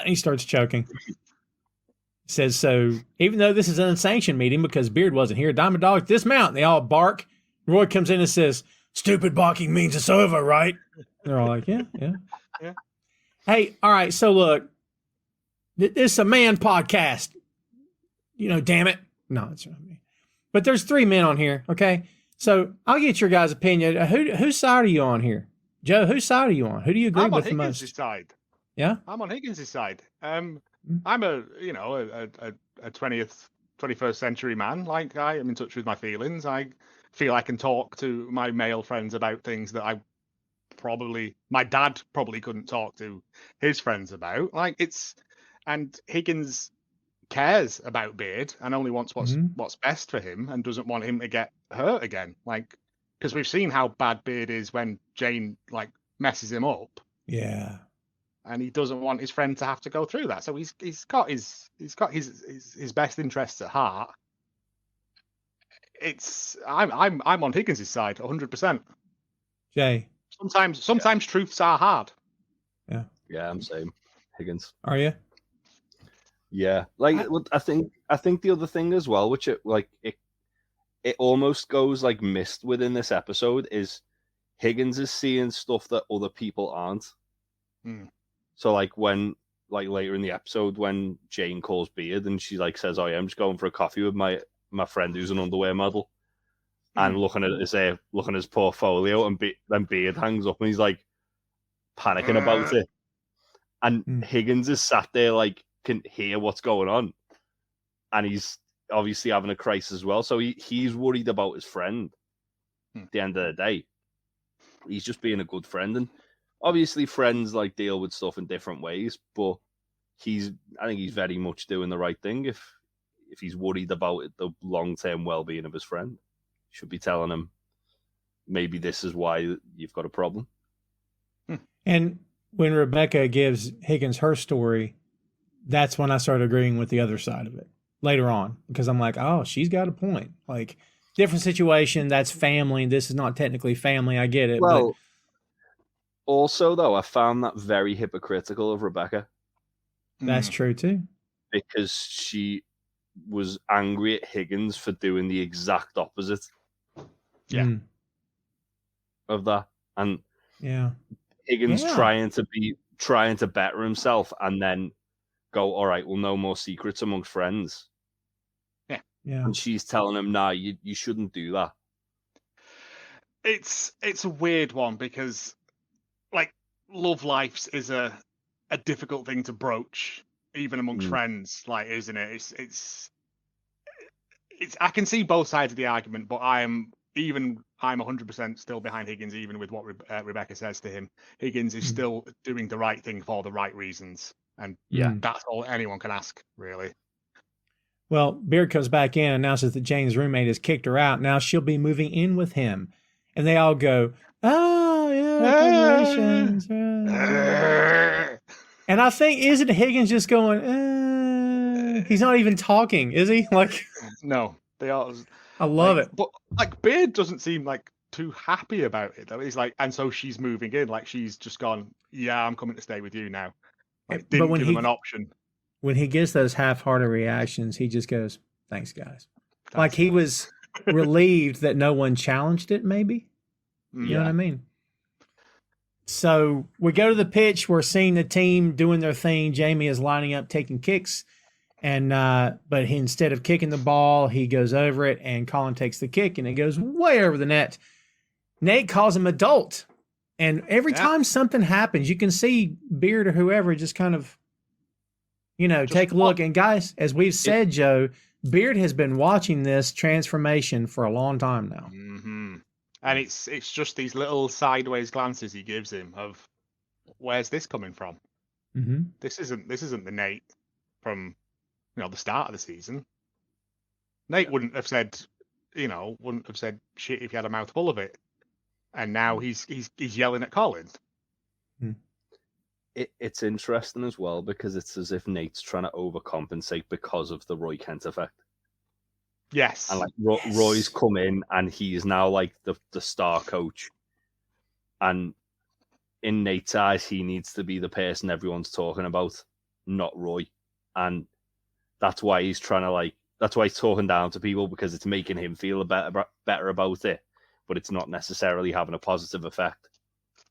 he starts choking. He says, so even though this is an unsanctioned meeting because Beard wasn't here, Diamond Dogs dismount. And they all bark. Roy comes in and says, stupid barking means it's over, right? And they're all like, yeah. Hey, all right, so look, this is a man podcast. Damn it. No, it's not me. But there's 3 men on here, okay? So I'll get your guys' opinion. Whose side are you on here? Joe, whose side are you on? Who do you agree with the most? I'm on Higgins' side. Yeah? I'm on Higgins' side. I'm a 21st century man. Like, I am in touch with my feelings. I feel I can talk to my male friends about things that my dad probably couldn't talk to his friends about. Like, and Higgins cares about Beard and only wants what's best for him and doesn't want him to get hurt again. Like, because we've seen how bad Beard is when Jane like messes him up. Yeah. And he doesn't want his friend to have to go through that. So he's got his best interests at heart. I'm on Higgins' side 100%. Jay. Sometimes truths are hard. Yeah, I'm same. Higgins. Are you? Yeah. Like, I think the other thing as well, which it almost goes like missed within this episode, is Higgins is seeing stuff that other people aren't. So like when like later in the episode when Jane calls Beard and she like says, "Oh yeah, I'm just going for a coffee with my friend who's an underwear model," and looking at his portfolio, and then Beard hangs up and he's like panicking about it, and Higgins is sat there like can hear what's going on, and he's obviously having a crisis as well. So he's worried about his friend. At the end of the day, he's just being a good friend, and obviously friends like deal with stuff in different ways. But I think he's very much doing the right thing. If he's worried about the long-term well-being of his friend, should be telling him maybe this is why you've got a problem. And when Rebecca gives Higgins her story, that's when I started agreeing with the other side of it later on, because I'm like, oh, she's got a point. Like, different situation, that's family. This is not technically family. I get it. Well, but also, though, I found that very hypocritical of Rebecca. That's true, too. Because she was angry at Higgins for doing the exact opposite of that. And Higgins trying to better himself and then go, all right, well, no more secrets amongst friends. Yeah. And she's telling him, nah, you shouldn't do that. It's a weird one because, like, love lives is a difficult thing to broach, even amongst friends, like, isn't it? It's I can see both sides of the argument, but I'm 100% still behind Higgins, even with what Rebecca says to him. Higgins is still doing the right thing for the right reasons, and that's all anyone can ask, really. Well, Beard comes back in, announces that Jane's roommate has kicked her out. Now she'll be moving in with him. And they all go, oh, yeah, congratulations. And I think, isn't Higgins just going, he's not even talking, is he? Like, no, they are. I love it. But, like, Beard doesn't seem, like, too happy about it, though. He's like, and so she's moving in. Like, she's just gone, yeah, I'm coming to stay with you now. Like, didn't give him an option. When he gets those half-hearted reactions, he just goes, thanks, guys. Like, he was relieved that no one challenged it, maybe. You know what I mean? So we go to the pitch. We're seeing the team doing their thing. Jamie is lining up, taking kicks. And but instead of kicking the ball, he goes over it, and Colin takes the kick, and it goes way over the net. Nate calls him adult. And every time something happens, you can see Beard or whoever just kind of, take a look. And guys, as we've said, Joe, Beard has been watching this transformation for a long time now. Mm-hmm. And it's just these little sideways glances he gives him of, where's this coming from? Mm-hmm. This isn't the Nate from the start of the season. Nate wouldn't have said shit if he had a mouthful of it. And now he's yelling at Colin. It's interesting as well because it's as if Nate's trying to overcompensate because of the Roy Kent effect. Yes. And like Roy's come in and he's now like the star coach. And in Nate's eyes, he needs to be the person everyone's talking about, not Roy. And that's why he's that's why he's talking down to people, because it's making him feel better about it, but it's not necessarily having a positive effect.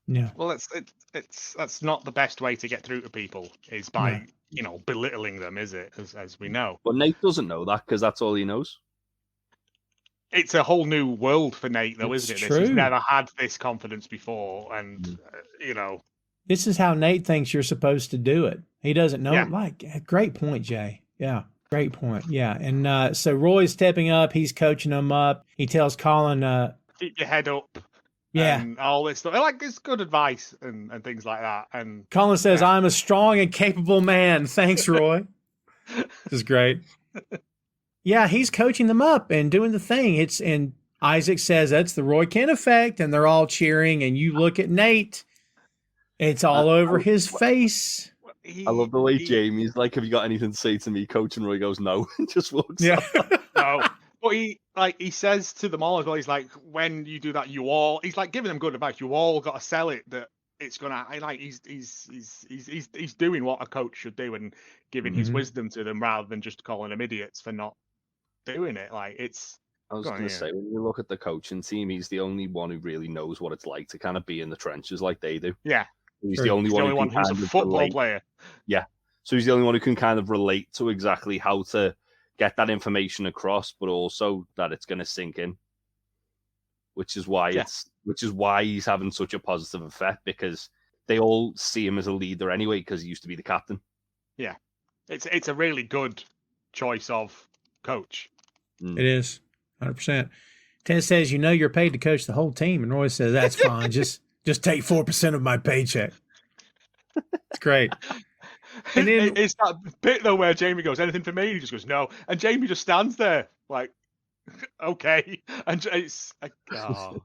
Yeah. Well, that's not the best way to get through to people, is by belittling them, is it? As we know. But Nate doesn't know that because that's all he knows. It's a whole new world for Nate, though, isn't it? True. He's never had this confidence before, and this is how Nate thinks you're supposed to do it. He doesn't know. Yeah. Like, great point, Jay. Yeah. Great point. Yeah. And so Roy's stepping up. He's coaching him up. He tells Colin, keep your head up. Yeah. And all this stuff. Like, it's good advice and things like that. And Colin says, I'm a strong and capable man. Thanks, Roy. This is great. Yeah, he's coaching them up and doing the thing. And Isaac says that's the Roy Kent effect, and they're all cheering. And you look at Nate, it's all over his face. I love the way Jamie's like, have you got anything to say to me, coach? And Roy goes, no, and just walks off. No. But he says to them all as well, he's like, when you do that, he's like giving them good advice. You all got to sell it that it's gonna, like, he's doing what a coach should do and giving his wisdom to them rather than just calling them idiots for not doing it. Like, it's. I was going to say, when you look at the coaching team, he's the only one who really knows what it's like to kind of be in the trenches like they do. Yeah. He's the only one who's a football player. Yeah. So he's the only one who can kind of relate to exactly how to get that information across, but also that it's going to sink in. Which is why he's having such a positive effect, because they all see him as a leader anyway, because he used to be the captain. Yeah, it's a really good choice of coach. It is 100%. Ted says, you're paid to coach the whole team, and Roy says, that's fine. just take 4% of my paycheck. It's great. And then it's that bit though where Jamie goes, anything for me? He just goes, no, and Jamie just stands there like, okay, and it's like, oh.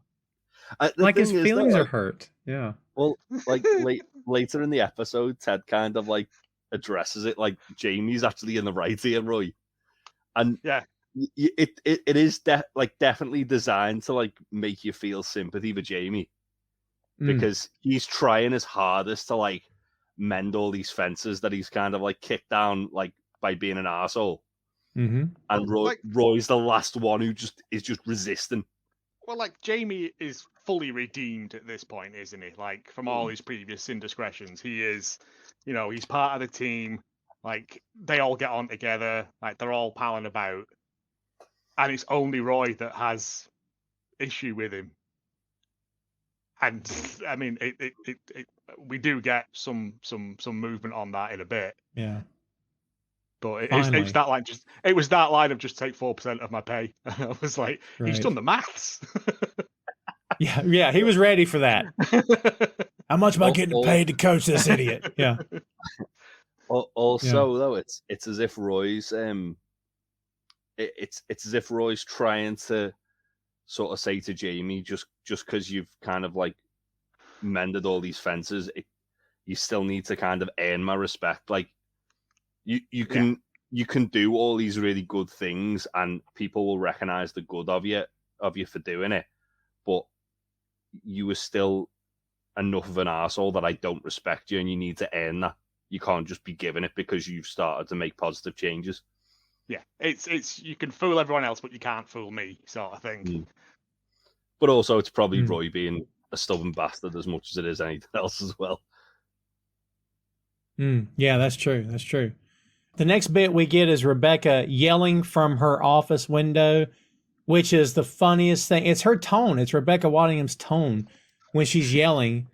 Like his feelings are hurt. Yeah. Well, like later in the episode, Ted kind of like addresses it like Jamie's actually in the right here, Roy, and yeah, it is definitely designed to like make you feel sympathy for Jamie, because he's trying his hardest to like mend all these fences that he's kind of like kicked down like by being an arsehole. Mm-hmm. And Roy's the last one who is just resisting. Well, like Jamie is fully redeemed at this point, isn't he? Like from all his previous indiscretions, he is, he's part of the team. Like they all get on together, like they're all palling about, and it's only Roy that has issue with him. And I mean, we do get some movement on that in a bit. Yeah. But it was that line. It was that line of just take 4% of my pay. And I was like, he's done the maths. Yeah. He was ready for that. How much am I getting paid to coach this idiot? Yeah. Also, though, it's as if Roy's it's as if Roy's trying to sort of say to Jamie, just because you've kind of like mended all these fences, you still need to kind of earn my respect. Like. You can do all these really good things, and people will recognize the good of you for doing it. But you were still enough of an arsehole that I don't respect you, and you need to earn that. You can't just be given it because you've started to make positive changes. Yeah, it's you can fool everyone else, but you can't fool me, sort of thing. But also, it's probably Roy being a stubborn bastard as much as it is anything else as well. Yeah, that's true. That's true. The next bit we get is Rebecca yelling from her office window, which is the funniest thing. It's her tone. It's Rebecca Waddingham's tone when she's yelling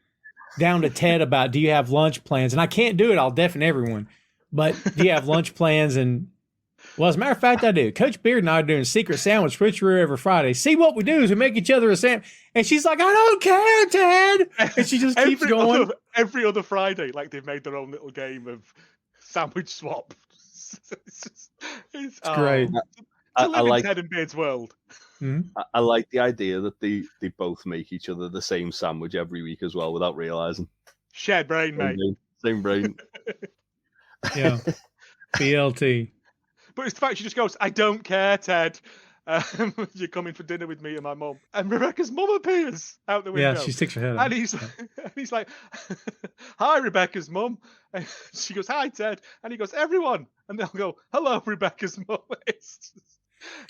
down to Ted about, do you have lunch plans? And I can't do it. I'll deafen everyone. But do you have lunch plans? And, well, as a matter of fact, I do. Coach Beard and I are doing secret sandwich switcheroo every Friday. See, what we do is we make each other a sandwich. And she's like, I don't care, Ted. And she just keeps going. Every other Friday, like they've made their own little game of sandwich swap. It's great. I like Ted and Beard's world. I like the idea that they both make each other the same sandwich every week as well without realizing. Shared brain, mate. Same brain. Yeah. BLT. But it's the fact she just goes, I don't care, Ted. You're coming for dinner with me and my mum. And Rebecca's mum appears out the window. Yeah, she sticks her head out. And he's like, hi, Rebecca's mum. And she goes, hi, Ted. And he goes, everyone. And they'll go, hello, Rebecca's mum.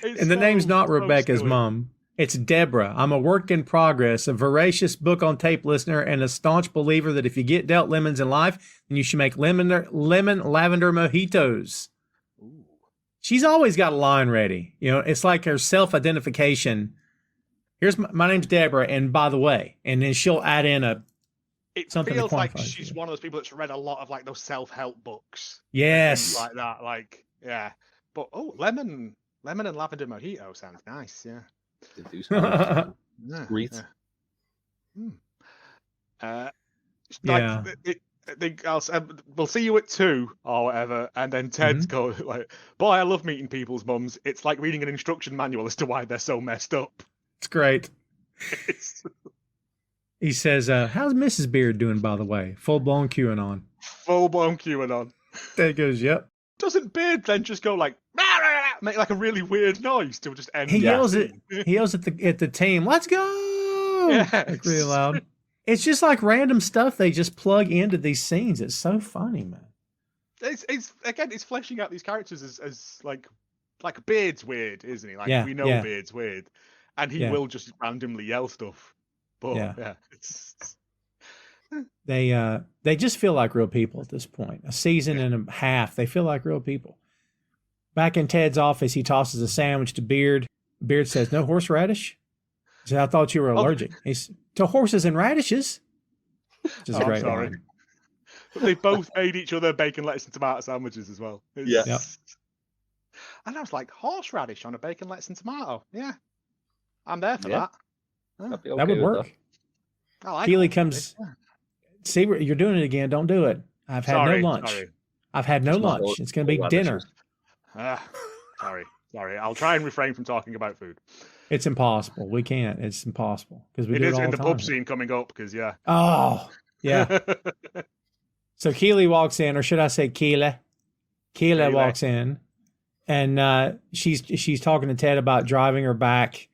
And the name's not Rebecca's mum. It's Deborah. I'm a work in progress, a voracious book on tape listener, and a staunch believer that if you get dealt lemons in life, then you should make lemon lavender mojitos. She's always got a line ready. It's like her self-identification. Here's my name's Deborah, and by the way, and then she'll add in something. It feels like she's one of those people that's read a lot of like those self-help books. Yes, like that. Like but lemon and lavender mojito sounds nice. Yeah, they do sound sweet. We'll see you at 2 or whatever, and then Ted's go like, boy, I love meeting people's mums. It's like reading an instruction manual as to why they're so messed up. It's great. He says, how's Mrs. Beard doing, by the way? Full-blown QAnon. Full-blown QAnon. Ted goes, yep. Doesn't Beard then just go like, make like a really weird noise to just end? He yells at the team, let's go! Yeah. Like really loud. It's just like random stuff they just plug into these scenes. It's so funny, man. It's fleshing out these characters as like Beard's weird, isn't he? Like we know Beard's weird, and he will just randomly yell stuff. But They just feel like real people at this point. A season and a half, they feel like real people. Back in Ted's office, he tosses a sandwich to Beard. Beard says, "No horseradish?" He said, "I thought you were allergic." He's to horses and radishes. Which is a great line. But they both made each other bacon, lettuce, and tomato sandwiches as well. Yep. And I was like, horseradish on a bacon, lettuce, and tomato. Yeah. I'm there for that. That would work. I like Keely comes. See, you're doing it again. Don't do it. I've had no lunch. I've had no lunch. It's going to be dinner. Sorry. I'll try and refrain from talking about food. It's impossible. We can't. It's impossible because we it do is it all in the the time. pub scene coming up because Oh yeah. So Keely walks in, or should I say Keely? Keely walks in, and she's talking to Ted about driving her back.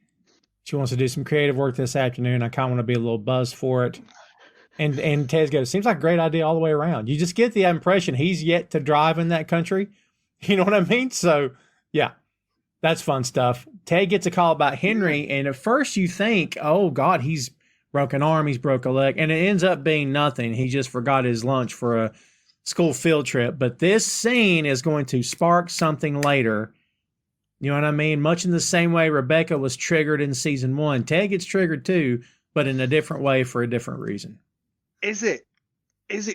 She wants to do some creative work this afternoon. I kind of want to be a little buzzed for it. And Ted goes, "Seems like a great idea all the way around." You just get the impression he's yet to drive in that country. You know what I mean? So, yeah, that's fun stuff. Ted gets a call about Henry, and at first you think, oh, God, he's broke an arm, he's broke a leg, and it ends up being nothing. He just forgot his lunch for a school field trip. But this scene is going to spark something later. You know what I mean? Much in the same way Rebecca was triggered in season 1. Ted gets triggered too, but in a different way for a different reason. Is it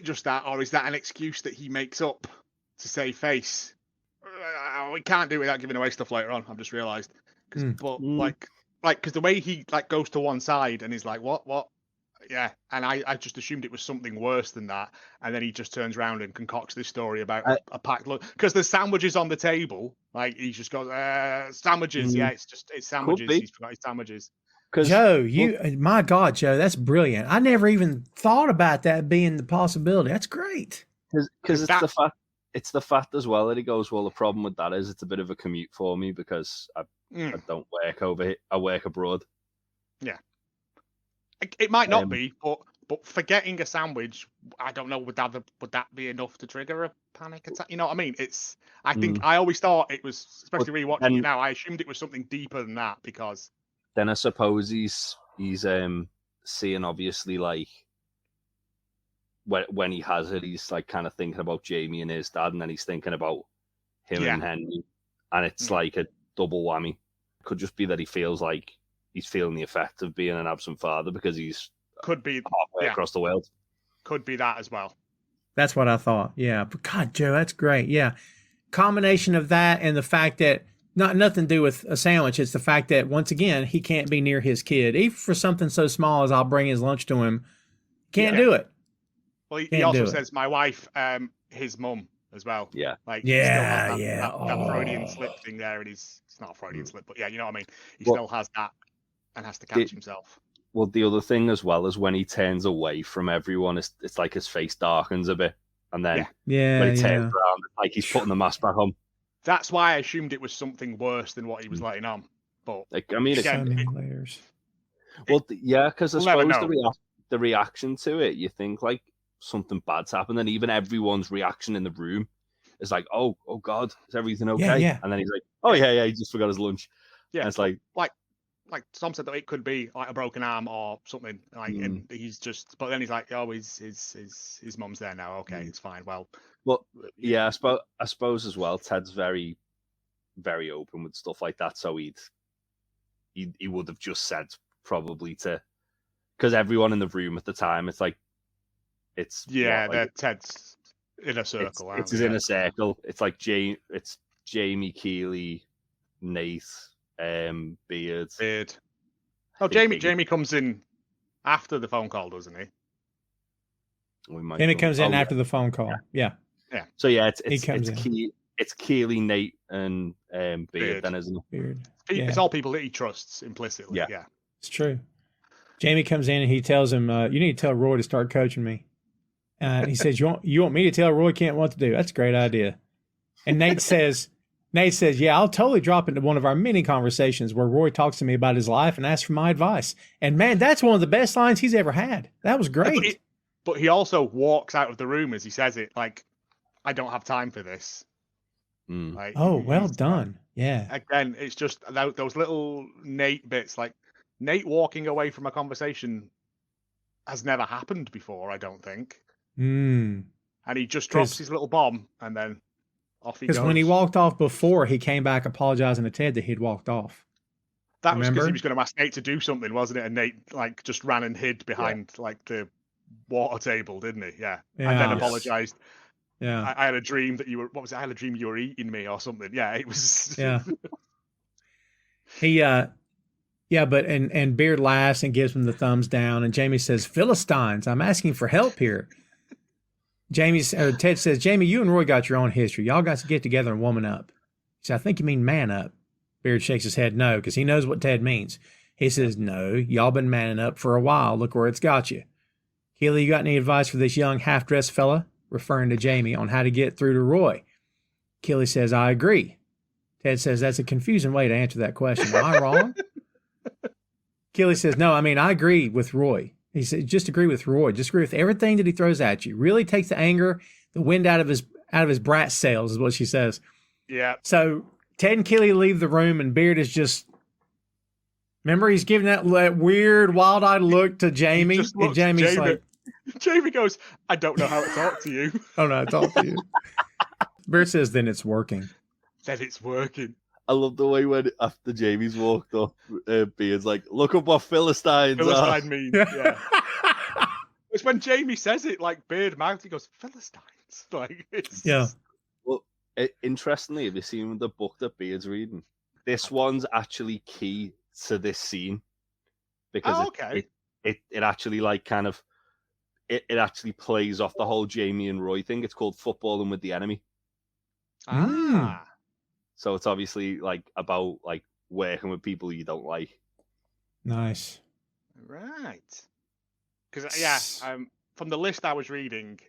just that, or is that an excuse that he makes up to save face? We can't do it without giving away stuff later on. I've just realised. Because the way he goes to one side and he's like, what? Yeah, and I just assumed it was something worse than that, and then he just turns around and concocts this story about a packed lunch because there's sandwiches on the table. Like he just goes, sandwiches. Yeah, it's sandwiches. He's forgot his sandwiches. Joe, my God, Joe, that's brilliant. I never even thought about that being the possibility. That's great. Because it's the fact as well that he goes, well, the problem with that is it's a bit of a commute for me because I don't work over here. I work abroad. Yeah. It might not be, but forgetting a sandwich, I don't know, would that be enough to trigger a panic attack? You know what I mean? I think I always thought it was, especially rewatching it now, I assumed it was something deeper than that because then I suppose he's seeing obviously like when he has it, he's like kind of thinking about Jamie and his dad, and then he's thinking about him and Henry, and it's like a double whammy. Could just be that he feels like he's feeling the effect of being an absent father because he's halfway across the world. Could be that as well. That's what I thought. Yeah, but God, Joe, that's great. Yeah, combination of that and the fact that nothing to do with a sandwich. It's the fact that once again he can't be near his kid, even for something so small as I'll bring his lunch to him. Can't do it. Well, he also says my wife, his mum as well. Yeah, that Freudian slip thing there, and it's not a Freudian slip, but yeah, you know what I mean. He still has that and has to catch himself. Well, the other thing as well is when he turns away from everyone, it's like his face darkens a bit, and then when he turns around, it's like he's putting the mask back on. That's why I assumed it was something worse than what he was letting on. But I mean, so many layers. Well, because I suppose the reaction to it, you think like something bad's happened, and even everyone's reaction in the room is like, "Oh God, is everything okay?" Yeah. And then he's like, "Oh yeah, he just forgot his lunch." Yeah, and it's like Tom said that it could be like a broken arm or something. And he's just, but then he's like, "Oh, his mum's there now. Okay, it's fine." Well, yeah, I suppose as well. Ted's very, very open with stuff like that, so he would have just said probably because everyone in the room at the time, it's like. Ted's in a circle. It's in a circle. It's like Jamie, Keely, Nate, Beard. Oh, Jamie comes in after the phone call, doesn't he? And it comes in after the phone call. Yeah. So yeah, it's Keely, Nate, and Beard. Then isn't it? Beard. It's all people that he trusts implicitly. Yeah. It's true. Jamie comes in and he tells him, "You need to tell Roy to start coaching me." He says, you want me to tell Roy Kent what to do? That's a great idea. And Nate says, yeah, I'll totally drop into one of our many conversations where Roy talks to me about his life and asks for my advice. And man, that's one of the best lines he's ever had. That was great. But he also walks out of the room as he says it, like, I don't have time for this. Like, well done. Yeah. Again, it's just those little Nate bits, like Nate walking away from a conversation has never happened before, I don't think. Mm. And he just drops his little bomb and then off he goes. Because when he walked off before, he came back apologizing to Ted that he'd walked off. That was because he was going to ask Nate to do something, wasn't it? And Nate like just ran and hid behind like the water table, didn't he? Yeah. And then apologized. Yeah. I had a dream that you were. What was it? I had a dream you were eating me or something. Yeah, it was. Yeah. He but Beard laughs and gives him the thumbs down, and Jamie says, "Philistines, I'm asking for help here." Ted says, "Jamie, you and Roy got your own history. Y'all got to get together and woman up." He said, "I think you mean man up." Beard shakes his head no, because he knows what Ted means. He says, "No, y'all been manning up for a while. Look where it's got you." "Keely, you got any advice for this young half-dressed fella?" Referring to Jamie, on how to get through to Roy. Keely says, "I agree." Ted says, "That's a confusing way to answer that question. Am I wrong?" Keely says, "No, I mean, I agree with Roy." He said, "Just agree with Roy. Just agree with everything that he throws at you. Really takes the anger, the wind out of his brat sails," is what she says. Yeah. So Ted and Keely leave the room, and Beard is just, remember, he's giving that weird, wild-eyed look to Jamie. And Jamie's like, Jamie goes, "I don't know how to talk to you." "Oh, no, I talk to you." Beard says, "Then it's working." Then it's working. I love the way when after Jamie's walked up, Beard's like, "Look up what Philistines are." Means, yeah. It's when Jamie says it, like Beard mouth, he goes, "Philistines." Like, it's... Yeah. Well, interestingly, have you seen the book that Beard's reading? This one's actually key to this scene because it actually like kind of it actually plays off the whole Jamie and Roy thing. It's called Footballing with the Enemy. Ah. So it's obviously like about like working with people you don't like. Nice. Right. Because from the list I was reading,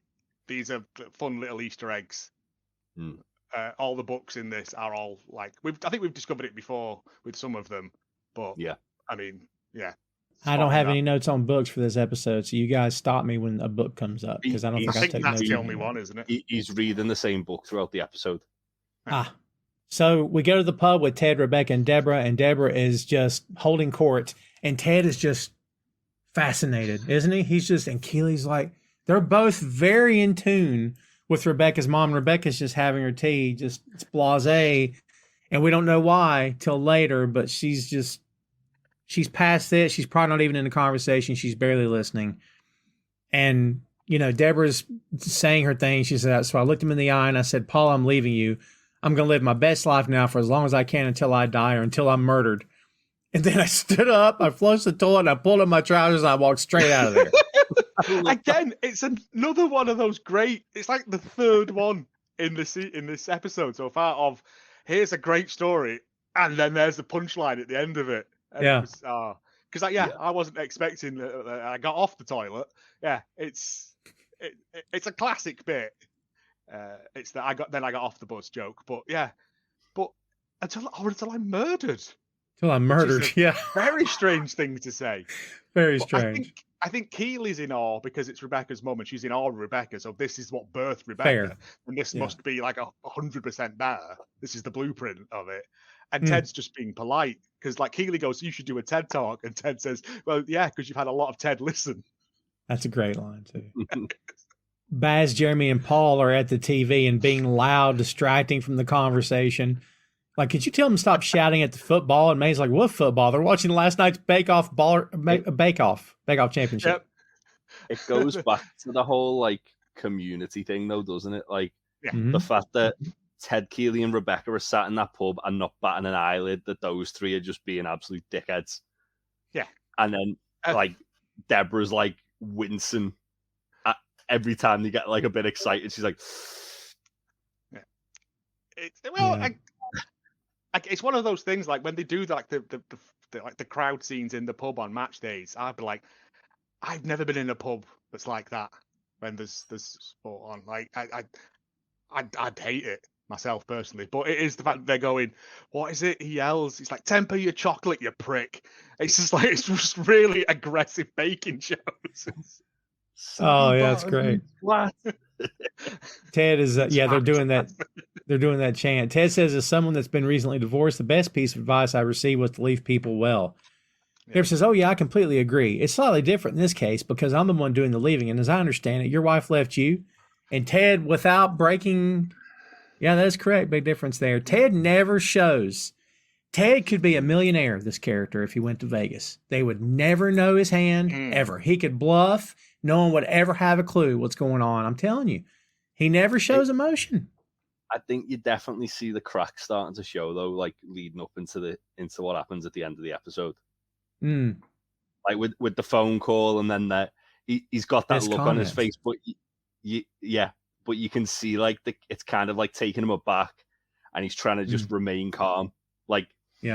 these are fun little Easter eggs. All the books in this are all like I think we've discovered it before with some of them, but yeah, I mean, yeah. I don't have any notes on books for this episode, so you guys stop me when a book comes up because I don't think I've taken notes. That's the only one, isn't it? He's reading the same book throughout the episode. So we go to the pub with Ted, Rebecca, and Deborah is just holding court, and Ted is just fascinated, isn't he? He's just, and Keely's like, they're both very in tune with Rebecca's mom. Rebecca's just having her tea, just it's blasé, and we don't know why till later, but she's past it. She's probably not even in the conversation. She's barely listening. And, Deborah's saying her thing. She said, so I looked him in the eye and I said, "Paul, I'm leaving you. I'm going to live my best life now for as long as I can until I die or until I'm murdered." And then I stood up, I flushed the toilet, and I pulled up my trousers, and I walked straight out of there. Again, it's another one of those great, it's like the third one in this episode so far of, here's a great story, and then there's the punchline at the end of it. And yeah. Because I wasn't expecting I got off the toilet. Yeah, it's a classic bit. It's that I got off the bus joke, but until I'm murdered. Till I'm murdered, yeah. Very strange thing to say. Very strange. I think Keely's in awe because it's Rebecca's mum and she's in awe of Rebecca. So this is what birthed Rebecca. Fair. And this must be like 100% better. This is the blueprint of it. And Ted's just being polite because like Keely goes, "You should do a TED talk." And Ted says, "Well, yeah, because you've had a lot of Ted listen." That's a great line too. Baz, Jeremy, and Paul are at the TV and being loud, distracting from the conversation. Like, could you tell them to stop shouting at the football? And May's like, "What football? They're watching last night's Bake Off championship." Yep. It goes back to the whole like community thing, though, doesn't it? Like the fact that Ted, Keely, and Rebecca are sat in that pub and not batting an eyelid that those three are just being absolute dickheads. Yeah. And then like Deborah's like wincing every time they get like a bit excited. She's like, "Yeah." It's one of those things like when they do like the crowd scenes in the pub on match days. I'd be like, I've never been in a pub that's like that when there's sport on. Like I'd hate it myself personally, but it is the fact that they're going, "What is it?" He yells. He's like, "Temper your chocolate, you prick." It's just like it's just really aggressive baking shows. Oh yeah, that's great. What? Ted is they're doing that. They're doing that chant. Ted says, as someone that's been recently divorced, the best piece of advice I received was to leave people well. Deborah says, oh, yeah, I completely agree. It's slightly different in this case because I'm the one doing the leaving. And as I understand it, your wife left you. And Ted, without breaking, yeah, that's correct. Big difference there. Ted never shows. Ted could be a millionaire, this character, if he went to Vegas. They would never know his hand, ever. He could bluff. No one would ever have a clue what's going on. I'm telling you. He never shows emotion. I think you definitely see the cracks starting to show, though, like leading up into what happens at the end of the episode. Like with the phone call, and then he's got that look on his face, but but you can see like it's kind of like taking him aback, and he's trying to just remain calm. Like he's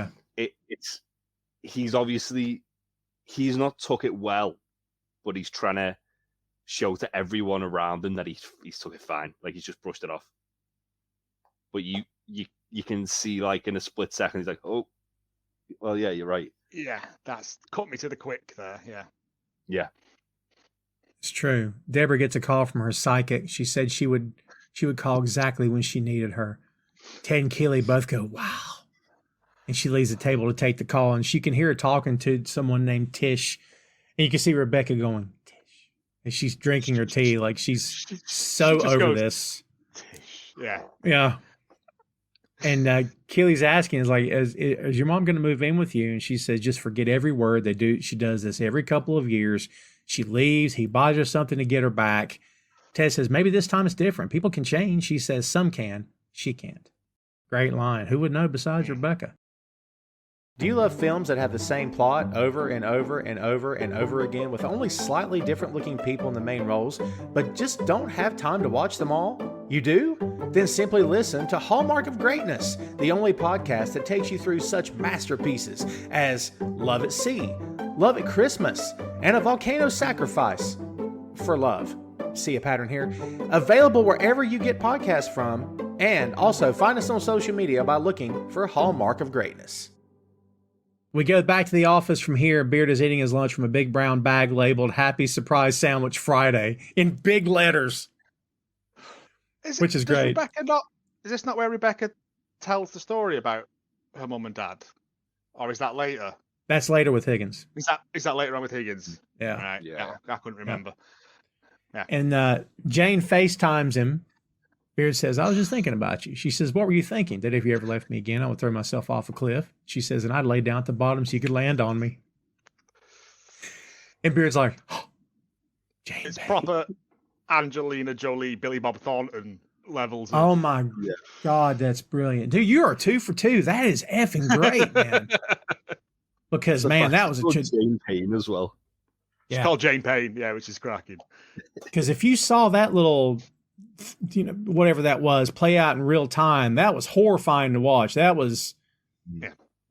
not took it well, but he's trying to show to everyone around him that he's took it fine. Like he's just brushed it off. But you can see like in a split second, he's like, oh, well, yeah, you're right. Yeah, that's cut me to the quick there. Yeah. Yeah. It's true. Deborah gets a call from her psychic. She said she would call exactly when she needed her. Ted and Keely both go, wow. And she leaves the table to take the call, and she can hear her talking to someone named Tish. And you can see Rebecca going, Tish. And she's drinking her tea like she's so over this. Tish. Yeah. Yeah. And Keely's asking, is your mom going to move in with you? And she says, just forget every word they do. She does this every couple of years. She leaves. He buys her something to get her back. Ted says, maybe this time it's different. People can change. She says, some can. She can't. Great line. Who would know besides Rebecca? Do you love films that have the same plot over and over and over and over again with only slightly different looking people in the main roles, but just don't have time to watch them all? You do? Then simply listen to Hallmark of Greatness, the only podcast that takes you through such masterpieces as Love at Sea, Love at Christmas, and A Volcano Sacrifice for Love. See a pattern here? Available wherever you get podcasts from, and also find us on social media by looking for Hallmark of Greatness. We go back to the office from here. Beard is eating his lunch from a big brown bag labeled Happy Surprise Sandwich Friday in big letters, which is great. Is this not where Rebecca tells the story about her mum and dad? Or is that later? That's later with Higgins. Is that later on with Higgins? Yeah. Right. Yeah. I couldn't remember. Yeah. And Jane FaceTimes him. Beard says, I was just thinking about you. She says, what were you thinking? That if you ever left me again, I would throw myself off a cliff. She says, and I'd lay down at the bottom so you could land on me. And Beard's like, oh, Jane. It's proper Angelina Jolie, Billy Bob Thornton levels. Oh my God, that's brilliant. Dude, you are 2 for 2. That is effing great, man. Because, man, that was a Jane Payne as well. It's called Jane Payne, yeah, which is cracking. Because if you saw that little, whatever that was, play out in real time, that was horrifying to watch. That was,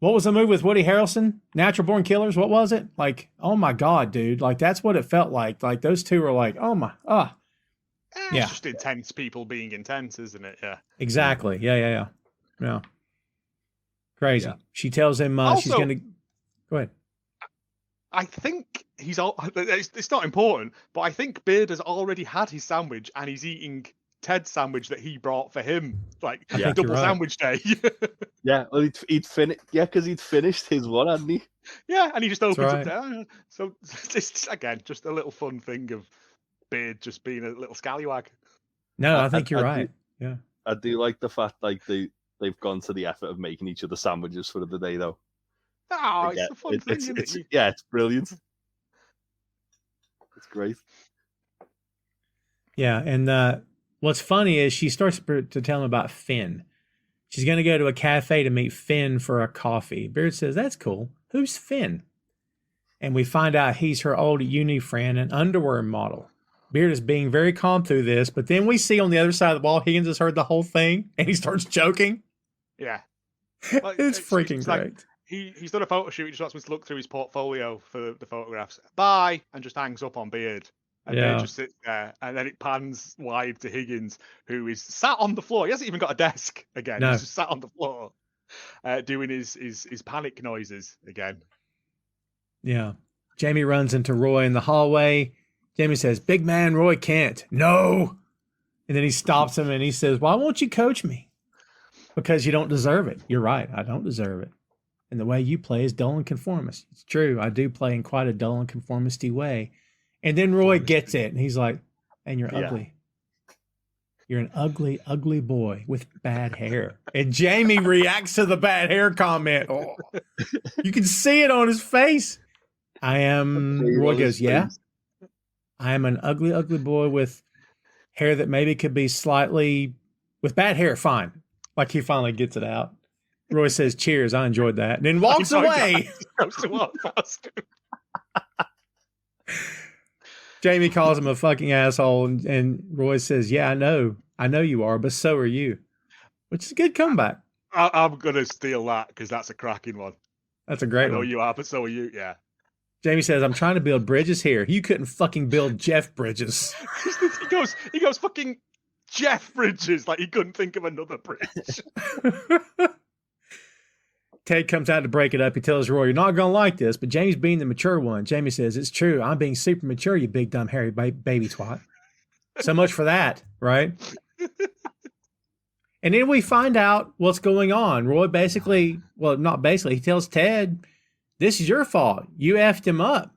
what was the movie with Woody Harrelson? Natural Born Killers? What was it? Like, oh my God, dude. Like, that's what it felt like. Like, those two were like, oh my, It's just intense people being intense, isn't it? Yeah. Exactly. Yeah. Crazy. Yeah. She tells him she's going to, go ahead. I think it's not important, but I think Beard has already had his sandwich and he's eating Ted's sandwich that he brought for him, like double sandwich day. Yeah, well, he'd finished. Yeah, because he'd finished his one, hadn't he? Yeah, and he just opens it there. So it's again just a little fun thing of Beard just being a little scallywag. No, I think you're right. Yeah, I do like the fact like they've gone to the effort of making each other sandwiches for the day though. Oh, it's a fun thing, isn't it? Yeah, it's brilliant. It's great. Yeah, and what's funny is she starts to tell him about Finn. She's going to go to a cafe to meet Finn for a coffee. Beard says, that's cool. Who's Finn? And we find out he's her old uni friend, an underwear model. Beard is being very calm through this, but then we see on the other side of the wall, Higgins has heard the whole thing, and he starts joking. Yeah. Like, it's freaking great. Like, he's done a photo shoot. He just wants me to look through his portfolio for the photographs. Bye, and just hangs up on Beard. And Beard just sits there, and then it pans wide to Higgins, who is sat on the floor. He hasn't even got a desk again. No. He's just sat on the floor, doing his panic noises again. Yeah. Jamie runs into Roy in the hallway. Jamie says, "Big man Roy can't." No. And then he stops him and he says, "Why won't you coach me?" Because you don't deserve it. You're right. I don't deserve it. and the way you play is dull and conformist. It's true. I do play in quite a dull and conformisty way. And then Roy gets it, and he's like, and you're ugly. You're an ugly, ugly boy with bad hair. And Jamie reacts to the bad hair comment. Oh, you can see it on his face. Roy goes, yeah. I am an ugly, ugly boy with hair that maybe could be slightly, with bad hair, fine. Like he finally gets it out. Roy says, cheers, I enjoyed that. And then walks away. Jamie calls him a fucking asshole, and Roy says, yeah, I know you are, but so are you. Which is a good comeback. I'm going to steal that because that's a cracking one. That's a great one. I know you are, but so are you, yeah. Jamie says, I'm trying to build bridges here. You couldn't fucking build Jeff Bridges. he goes fucking Jeff Bridges, like he couldn't think of another bridge. Ted comes out to break it up. He tells Roy, you're not going to like this, but Jamie's being the mature one. Jamie says, it's true. I'm being super mature, you big, dumb, hairy baby twat. So much for that, right? And then we find out what's going on. Roy basically, well, not basically, he tells Ted, this is your fault. You effed him up.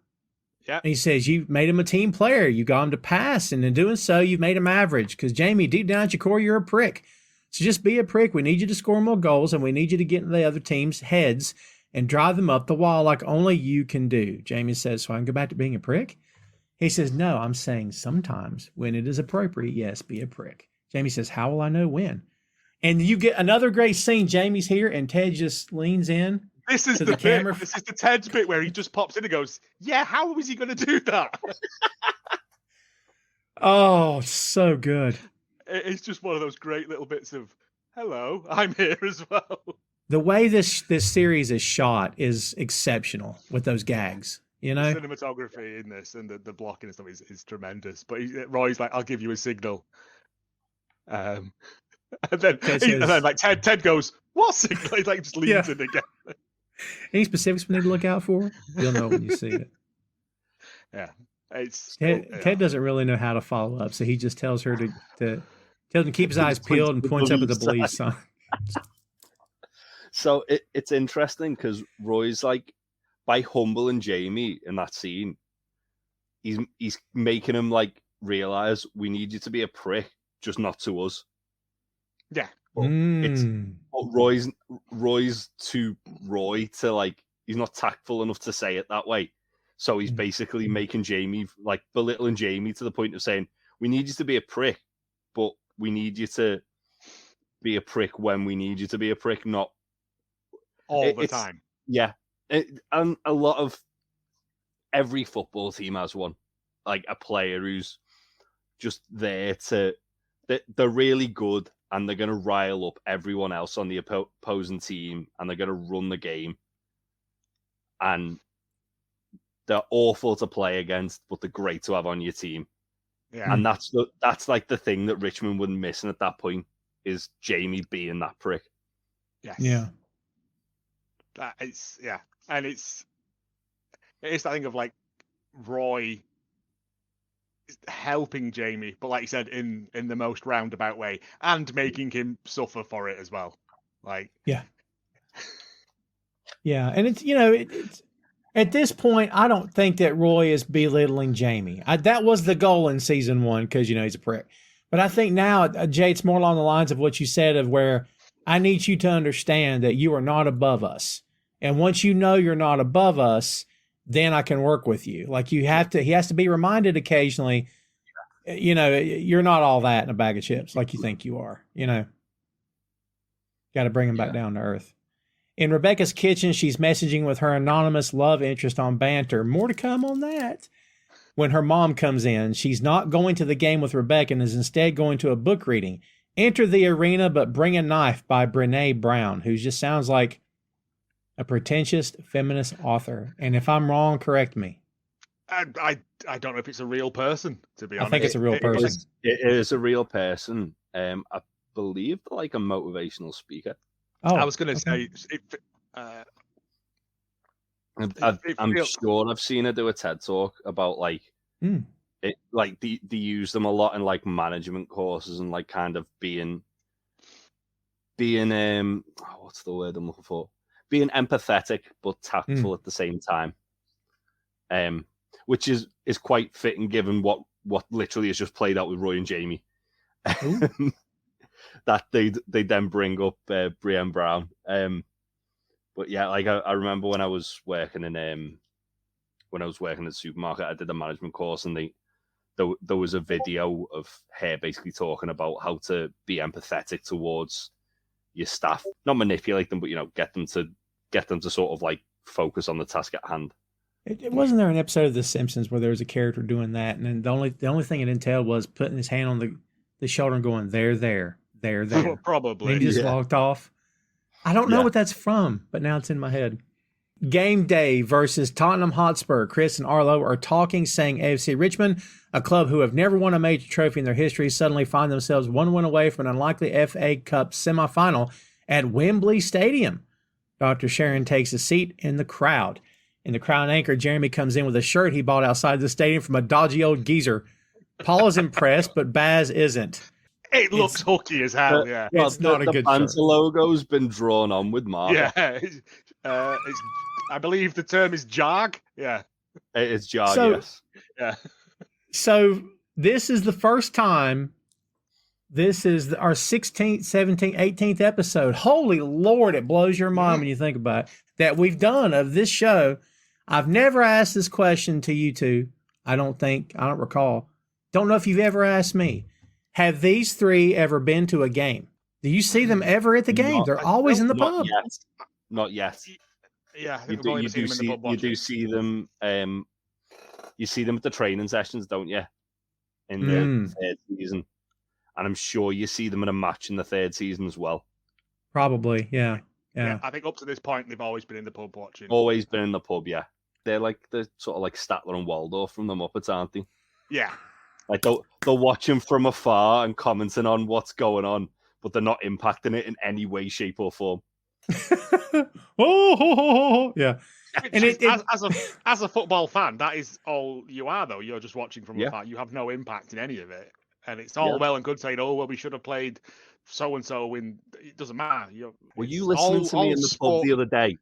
Yeah. And he says, you made him a team player. You got him to pass. And in doing so, you've made him average. Because, Jamie, deep down at your core, you're a prick. So just be a prick. We need you to score more goals, and we need you to get into the other team's heads and drive them up the wall like only you can do. Jamie says, so I can go back to being a prick? He says, no, I'm saying sometimes when it is appropriate, yes, be a prick. Jamie says, how will I know when? And you get another great scene. Jamie's here, and Ted just leans in. This is the camera. This is the Ted's bit where he just pops in and goes, yeah, how was he going to do that? Oh, so good. It's just one of those great little bits of, hello, I'm here as well. The way this series is shot is exceptional with those gags, you know? The cinematography in this and the blocking and stuff is tremendous. But Roy's like, I'll give you a signal. And then Ted goes, what signal? He like just leans in again. Any specifics we need to look out for? You'll know when you see it. Yeah. Ted doesn't really know how to follow up, so he just tells her to tell him to keep his eyes peeled and points up at the believe sign. So it's interesting because Roy's like, by humbling Jamie in that scene, he's making him like realize we need you to be a prick, just not to us. Yeah. But Roy's too Roy to like, he's not tactful enough to say it that way. So he's basically making Jamie, like belittling Jamie to the point of saying, we need you to be a prick, but we need you to be a prick when we need you to be a prick, not all the time. Yeah. And a lot of every football team has one, like a player who's just there they're really good and they're going to rile up everyone else on the opposing team and they're going to run the game. And they're awful to play against, but they're great to have on your team. Yeah. And that's like the thing that Richmond were missing at that point is Jamie being that prick. Yes. Yeah. And it's that thing of like Roy helping Jamie, but like you said, in the most roundabout way, and making him suffer for it as well. Like, yeah. And it's, it's at this point, I don't think that Roy is belittling Jamie. That was the goal in season 1 because, he's a prick. But I think now, Jay, it's more along the lines of what you said of where I need you to understand that you are not above us. And once you know you're not above us, then I can work with you. Like he has to be reminded occasionally, you're not all that in a bag of chips like you think you are, Got to bring him back down to earth. In Rebecca's kitchen, she's messaging with her anonymous love interest on banter. More to come on that. When her mom comes in, she's not going to the game with Rebecca and is instead going to a book reading. Enter the Arena, but Bring a Knife by Brené Brown, who just sounds like a pretentious feminist author. And if I'm wrong, correct me. I don't know if it's a real person, to be honest. I think it's a real person. It is a real person. I believe like a motivational speaker. Oh, I was going to say, I'm sure I've seen her do a TED talk about like it, like they use them a lot in like management courses and like kind of being what's the word I'm looking for? being empathetic but tactful at the same time, which is quite fitting given what literally has just played out with Roy and Jamie. That they then bring up Brienne Brown. But yeah, like I remember when I was working in the supermarket, I did a management course, and there was a video of her basically talking about how to be empathetic towards your staff, not manipulate them, but get them to sort of like focus on the task at hand. It wasn't there an episode of The Simpsons where there was a character doing that, and then the only thing it entailed was putting his hand on the shoulder and going, there. Probably. And he just walked off. I don't know what that's from, but now it's in my head. Game day versus Tottenham Hotspur. Chris and Arlo are talking, saying AFC Richmond, a club who have never won a major trophy in their history, suddenly find themselves one win away from an unlikely FA Cup semifinal at Wembley Stadium. Dr. Sharon takes a seat in the crowd. In the crowd anchor, Jeremy comes in with a shirt he bought outside the stadium from a dodgy old geezer. Paul is impressed, but Baz isn't. It looks hooky as hell, yeah. It's not a good shirt. The logo's been drawn on with marker. Yeah, I believe the term is jog. Yeah, it's jog. Yes. Yeah. So this is the first time. This is our 16th, 17th, 18th episode. Holy Lord, it blows your mind when you think about it, that we've done of this show. I've never asked this question to you two. I don't recall. Don't know if you've ever asked me. Have these three ever been to a game? Do you see them ever at the game? They're always in the pub. Not yet. Yeah, I you do see them. You see them at the training sessions, don't you? In the third season, and I'm sure you see them in a match in the third season as well. Probably, yeah. I think up to this point they've always been in the pub watching. Always been in the pub, yeah. They're sort of like Statler and Waldorf from the Muppets, aren't they? Yeah. Like they're watching from afar and commenting on what's going on, but they're not impacting it in any way, shape, or form. Yeah. And as a football fan, that is all you are, though. You're just watching from afar. You have no impact in any of it, and it's all well and good saying, "Oh, well, we should have played so and so." When it doesn't matter. Were you listening to me in the pub the other day?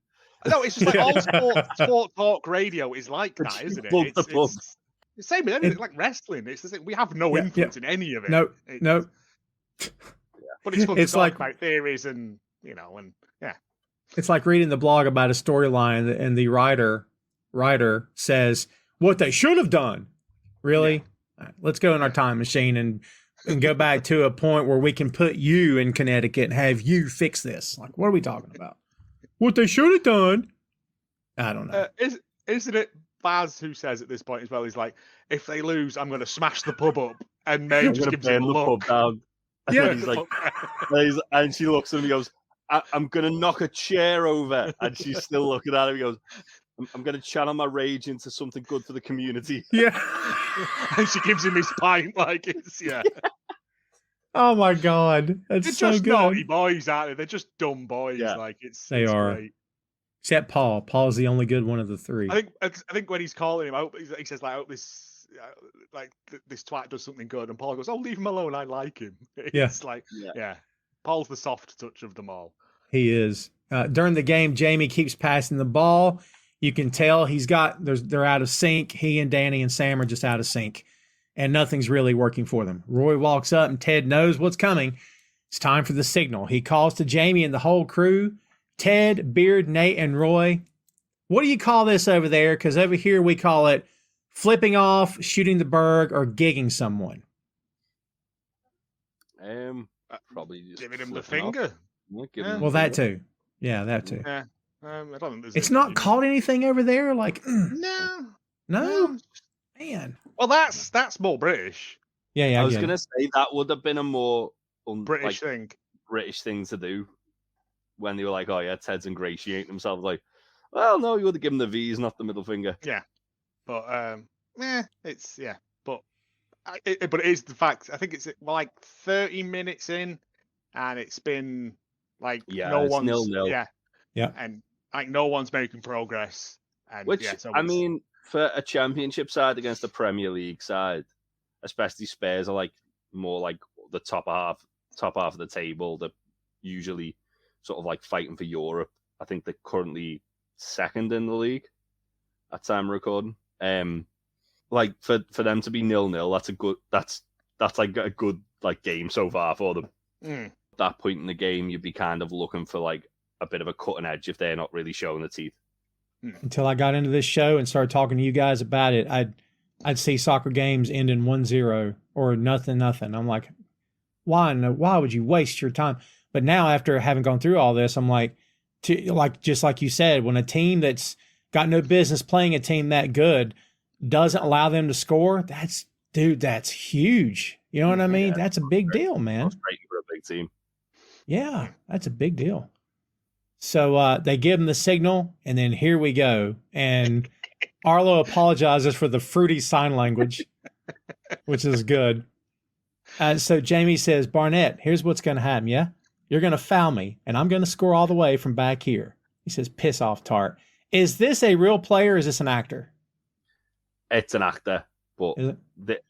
No, it's just like all sport talk radio is like that, isn't it? It's the same with anything, like wrestling. It's the same. We have no influence in any of it. No. But it's fun to talk about theories and It's like reading the blog about a storyline, and the writer says what they should have done. Really? Yeah. Right, let's go in our time machine and go back to a point where we can put you in Connecticut and have you fix this. Like, what are we talking about? What they should have done? I don't know. Isn't it Baz who says at this point as well? He's like, if they lose, I'm going to smash the pub up, and May just gives him a look. Pub down. Yeah, he's like, and she looks at him and he goes, I'm going to knock a chair over. And she's still looking at him. He goes, I'm going to channel my rage into something good for the community. Yeah. And she gives him his pint like it's, Oh, my God. That's They're so just good. naughty boys, aren't they? They're just dumb boys. Yeah. Like They are. Great. Except Paul. Paul's the only good one of the three. I think when he's calling him out, he says, like, I hope this twat does something good. And Paul goes, oh, leave him alone. I like him. It's Paul's the soft touch of them all. He is. During the game, Jamie keeps passing the ball. You can tell they're out of sync. He and Danny and Sam are just out of sync, and nothing's really working for them. Roy walks up, and Ted knows what's coming. It's time for the signal. He calls to Jamie and the whole crew, Ted, Beard, Nate, and Roy. What do you call this over there? Because over here we call it flipping off, shooting the bird, or gigging someone. Probably just giving him the finger. Well, that too. Yeah, that too. Yeah. I don't think it's not called anything over there. Like no, man. Well, that's more British. Yeah. I was gonna say that would have been a more British thing to do when they were like, "Oh yeah, Ted's ingratiating himself." Like, well, no, you would have given the V's, not the middle finger. Yeah, but but it is the fact. I think it's like 30 minutes in, and it's been like no one's 0-0. Yeah, and like no one's making progress. And I mean, for a championship side against a Premier League side, especially Spurs are like more like the top half of the table. They're usually sort of like fighting for Europe. I think they're currently second in the league at time of recording. Like for them to be 0-0, that's like a good like game so far for them. At that point in the game, you'd be kind of looking for like a bit of a cutting edge if they're not really showing the teeth. Until I got into this show and started talking to you guys about it, I'd see soccer games ending 1-0 or nothing. I'm like, why would you waste your time? But now, after having gone through all this, I'm like, just like you said, when a team that's got no business playing a team that good doesn't allow them to score, that's huge. You know what I mean? That's a big deal, man. Frustrating for a big team. Yeah, that's a big deal. So they give him the signal, and then here we go. And Arlo apologizes for the fruity sign language, which is good. So Jamie says, Barnett, here's what's going to happen, yeah? You're going to foul me, and I'm going to score all the way from back here. He says, piss off, Tart. Is this a real player or is this an actor? It's an actor, but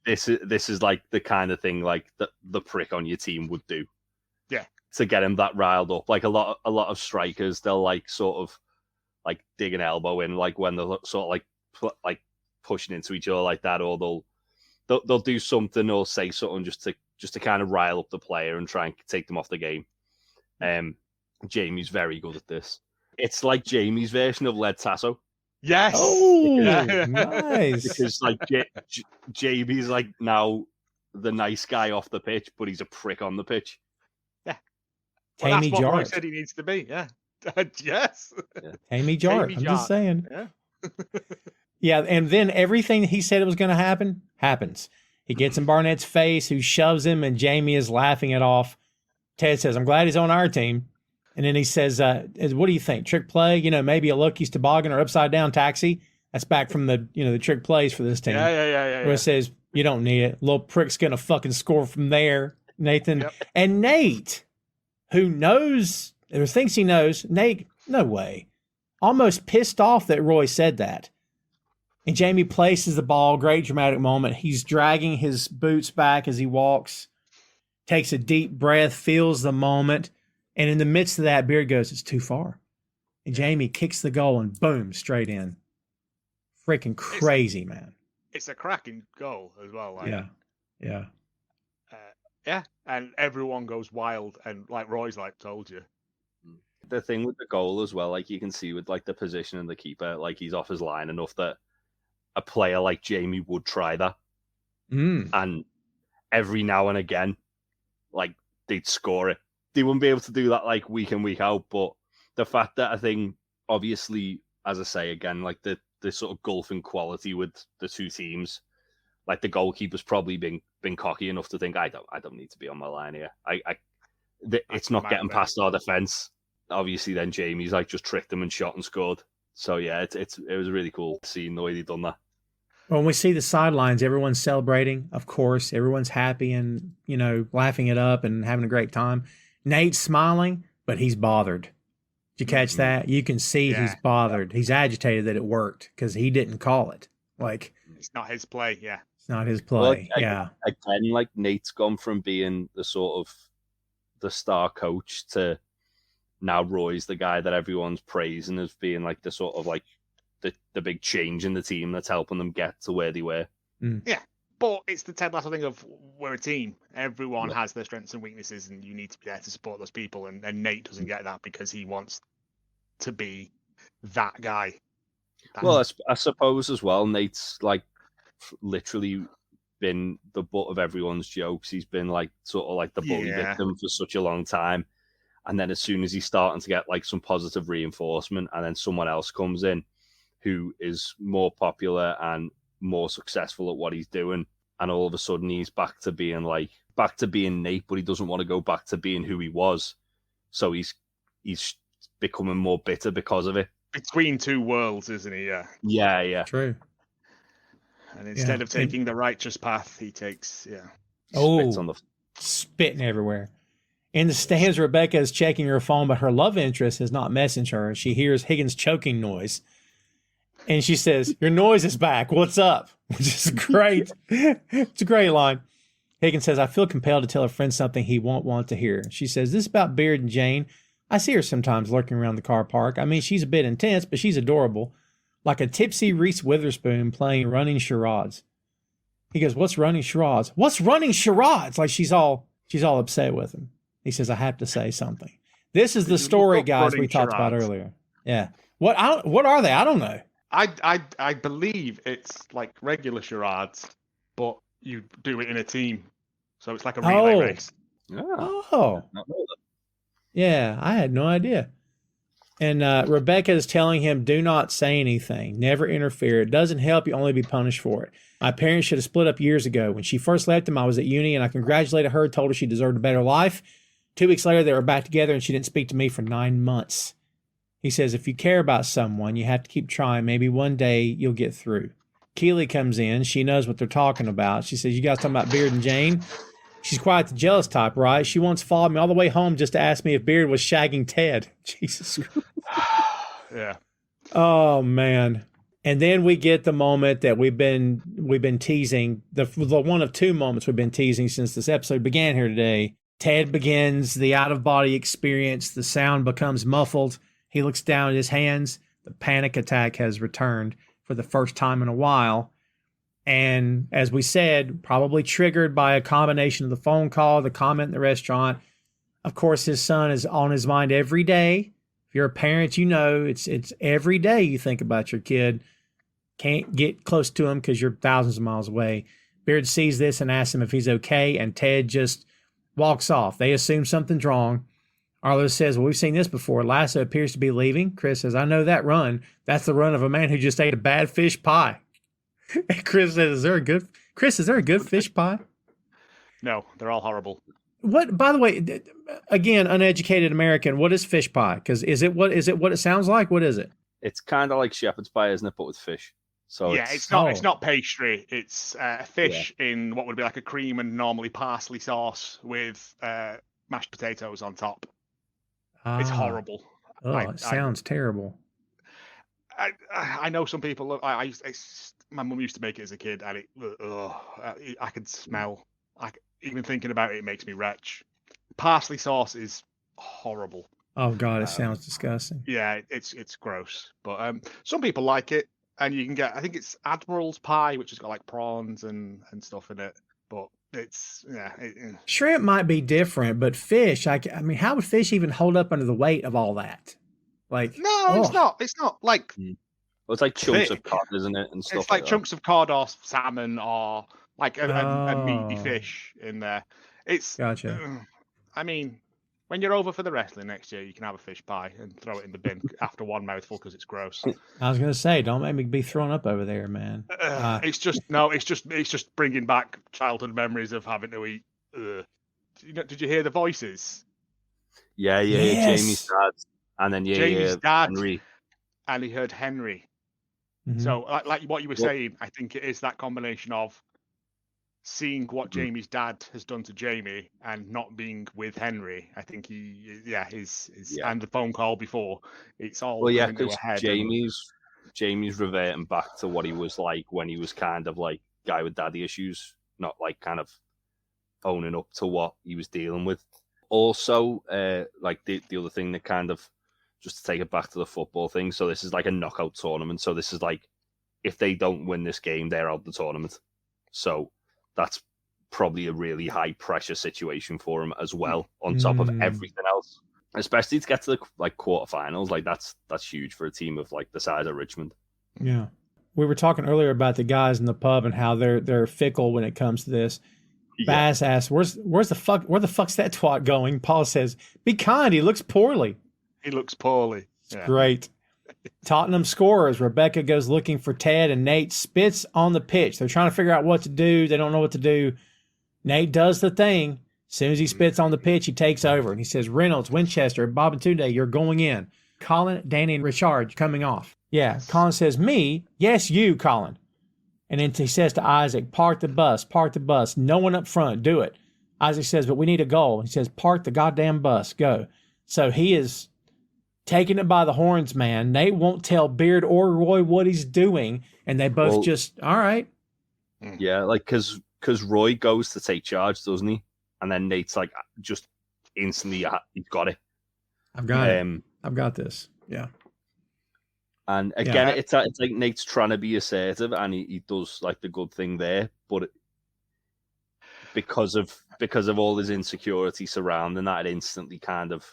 this is like the kind of thing like the prick on your team would do. Yeah. To get him that riled up. Like a lot of strikers, they'll like sort of like dig an elbow in, like when they're sort of like pushing into each other like that, or they'll do something or say something just to kind of rile up the player and try and take them off the game. Jamie's very good at this. It's like Jamie's version of Ted Lasso. Yes. Oh, nice. Because like Jamie's like now the nice guy off the pitch, but he's a prick on the pitch. Well, that's what Roy said he needs to be. Yeah. Yes. Tammy Jart. I'm just saying. Yeah. Yeah, and then everything he said was going to happen happens. He gets in Barnett's face, who shoves him, and Jamie is laughing it off. Ted says, I'm glad he's on our team. And then he says, what do you think? Trick play? Maybe a Loki's toboggan or upside down taxi? That's back from the trick plays for this team. Yeah. Where it says, you don't need it. Little prick's going to fucking score from there, Nathan. Yep. And Nate, who knows, or thinks he knows, Nate, no way. Almost pissed off that Roy said that. And Jamie places the ball, great dramatic moment. He's dragging his boots back as he walks, takes a deep breath, feels the moment. And in the midst of that, Beard goes, it's too far. And Jamie kicks the goal and boom, straight in. Freaking crazy, man. It's a cracking goal as well. Like, Yeah. Yeah. And everyone goes wild. And like Roy's like told you. The thing with the goal as well, like you can see with like the position and the keeper, like he's off his line enough that a player like Jamie would try that. And every now and again, like they'd score it. They wouldn't be able to do that like week in, week out. But the fact that I think, obviously, as I say again, like the sort of gulfing quality with the two teams, like the goalkeeper's probably been cocky enough to think, I don't need to be on my line here. It's not getting past our defense. Obviously, then Jamie's like just tricked them and shot and scored. So yeah, it was really cool seeing the way they've done that. When we see the sidelines, everyone's celebrating, of course. Everyone's happy and, laughing it up and having a great time. Nate's smiling, but he's bothered. Did you catch that? You can see he's bothered. He's agitated that it worked because he didn't call it. Like, it's not his play, yeah. It's not his play, Again, like Nate's gone from being the sort of the star coach to now Roy's the guy that everyone's praising as being like the sort of like the big change in the team that's helping them get to where they were. Yeah, but it's the Ted Lasso thing of we're a team. Everyone has their strengths and weaknesses, and you need to be there to support those people. And Nate doesn't get that because he wants to be that guy. Well, I suppose as well, Nate's like literally been the butt of everyone's jokes. He's been like sort of like the bully victim for such a long time. And then as soon as he's starting to get like some positive reinforcement, and then someone else comes in who is more popular and more successful at what he's doing, and all of a sudden he's back to being Nate, but he doesn't want to go back to being who he was. So he's becoming more bitter because of it. Between two worlds, isn't he? Yeah. True. And instead of taking the righteous path, he takes spitting everywhere. In the stands, Rebecca is checking her phone, but her love interest has not messaged her. She hears Higgins' choking noise. And she says, your noise is back. What's up? Which is great. It's a great line. Higgins says, I feel compelled to tell a friend something he won't want to hear. She says, this is about Beard and Jane. I see her sometimes lurking around the car park. I mean, she's a bit intense, but she's adorable. Like a tipsy Reese Witherspoon playing running charades. He goes, what's running charades? What's running charades? Like she's all upset with him. He says, I have to say something. This is the story, guys, we talked about earlier. Yeah. What are they? I don't know. I believe it's like regular charades, but you do it in a team. So it's like a relay race. Oh. Yeah, I had no idea. And Rebecca is telling him, do not say anything. Never interfere. It doesn't help. You only be punished for it. My parents should have split up years ago. When she first left him, I was at uni, and I congratulated her, told her she deserved a better life. 2 weeks later, they were back together, and she didn't speak to me for 9 months. He says, if you care about someone, you have to keep trying. Maybe one day you'll get through. Keely comes in. She knows what they're talking about. She says, you guys talking about Beard and Jane? She's quite the jealous type, right? She once followed me all the way home just to ask me if Beard was shagging Ted. Jesus Christ. Yeah. Oh, man. And then we get the moment that we've been teasing, the one of two moments we've been teasing since this episode began here today. Ted begins the out-of-body experience. The sound becomes muffled. He looks down at his hands. The panic attack has returned for the first time in a while. And as we said, probably triggered by a combination of the phone call, the comment in the restaurant. Of course, his son is on his mind every day. If you're a parent, you know it's every day you think about your kid. Can't get close to him because you're thousands of miles away. Beard sees this and asks him if he's okay, and Ted just walks off. They assume something's wrong. Arlo says, well, we've seen this before. Lasso appears to be leaving. Chris says, I know that run. That's the run of a man who just ate a bad fish pie. And Chris says, is there a good fish pie? No, they're all horrible. What, by the way, again, uneducated American, what is fish pie? Because is it what it sounds like? What is it? It's kind of like shepherd's pie, isn't it? But with fish. So yeah, it's not pastry. It's fish in what would be like a cream and normally parsley sauce with mashed potatoes on top. It's horrible. Oh, it sounds terrible. I know some people. My mum used to make it as a kid, and I could smell. Even thinking about it, it makes me retch. Parsley sauce is horrible. Oh God, it sounds disgusting. Yeah, it's gross. But some people like it, and you can get. I think it's Admiral's pie, which has got like prawns and stuff in it. But it's shrimp might be different, but fish. I mean, how would fish even hold up under the weight of all that? Like, no, it's not. It's not like. Well, it's like chunks of cod, isn't it? And stuff. It's like chunks of cod or salmon or like a meaty fish in there. It's gotcha. I mean, when you're over for the wrestling next year, you can have a fish pie and throw it in the bin after one mouthful because it's gross. I was gonna say, don't make me be thrown up over there, man. It's just bringing back childhood memories of having to eat. Did you hear the voices? Yeah, Yes. Jamie's dad, and then Jamie's dad, Henry, and he heard Henry. Mm-hmm. So, like what you were saying, I think it is that combination of seeing what Jamie's dad has done to Jamie and not being with Henry. I think his and the phone call before, it's all. Well, yeah, because Jamie's reverting back to what he was like when he was kind of like guy with daddy issues, not like kind of owning up to what he was dealing with. Also, like the other thing that kind of, just to take it back to the football thing. So this is like a knockout tournament. So this is like, if they don't win this game, they're out the tournament. So that's probably a really high pressure situation for them as well, on top of everything else. Especially to get to the like quarterfinals, like that's huge for a team of like the size of Richmond. Yeah, we were talking earlier about the guys in the pub and how they're fickle when it comes to this. Yeah. Bass asks, where the fuck's that twat going? Paul says, be kind, he looks poorly. He looks poorly. Yeah. Great. Tottenham scores. Rebecca goes looking for Ted, and Nate spits on the pitch. They're trying to figure out what to do. They don't know what to do. Nate does the thing. As soon as he spits on the pitch, he takes over. And he says, Reynolds, Winchester, Bob and Tunde, you're going in. Colin, Danny, and Richard coming off. Yeah. Colin says, me? Yes, you, Colin. And then he says to Isaac, park the bus. No one up front. Do it. Isaac says, but we need a goal. He says, park the goddamn bus. Go. So he is taking it by the horns, man. Nate won't tell Beard or Roy what he's doing, and they both all right. Yeah, like because Roy goes to take charge, doesn't he? And then Nate's like, just instantly, he's got it. I've got it. I've got this. Yeah. And again, it's like Nate's trying to be assertive, and he does like the good thing there, but because of all his insecurity surrounding that, it instantly kind of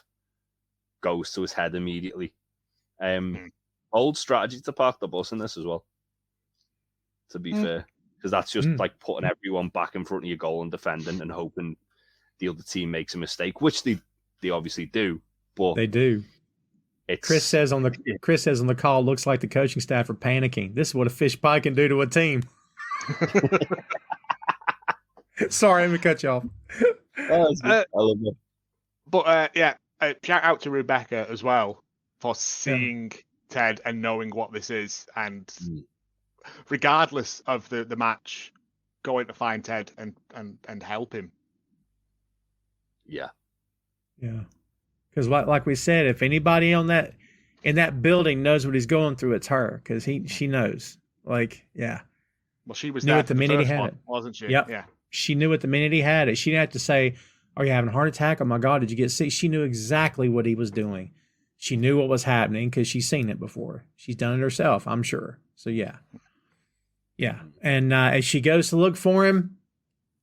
goes to his head immediately. Old strategy to park the bus in this as well, to be fair, because that's just like putting everyone back in front of your goal and defending and hoping the other team makes a mistake, which they obviously do. But they do. Chris says on the call, looks like the coaching staff are panicking. This is what a fish pie can do to a team. Sorry, let me cut you off. I love it. But shout out to Rebecca as well for seeing Ted and knowing what this is, and regardless of the match, going to find Ted and help him. Yeah. Because like we said, if anybody in that building knows what he's going through, it's her, because she knows. Like, yeah. Well, she was knew there it the minute he had one, it, wasn't she? Yep. Yeah. She knew it the minute he had it. She didn't have to say, "Are you having a heart attack? Oh my God, did you get sick?" She knew exactly what he was doing. She knew what was happening because she's seen it before. She's done it herself, I'm sure. So yeah. And as she goes to look for him,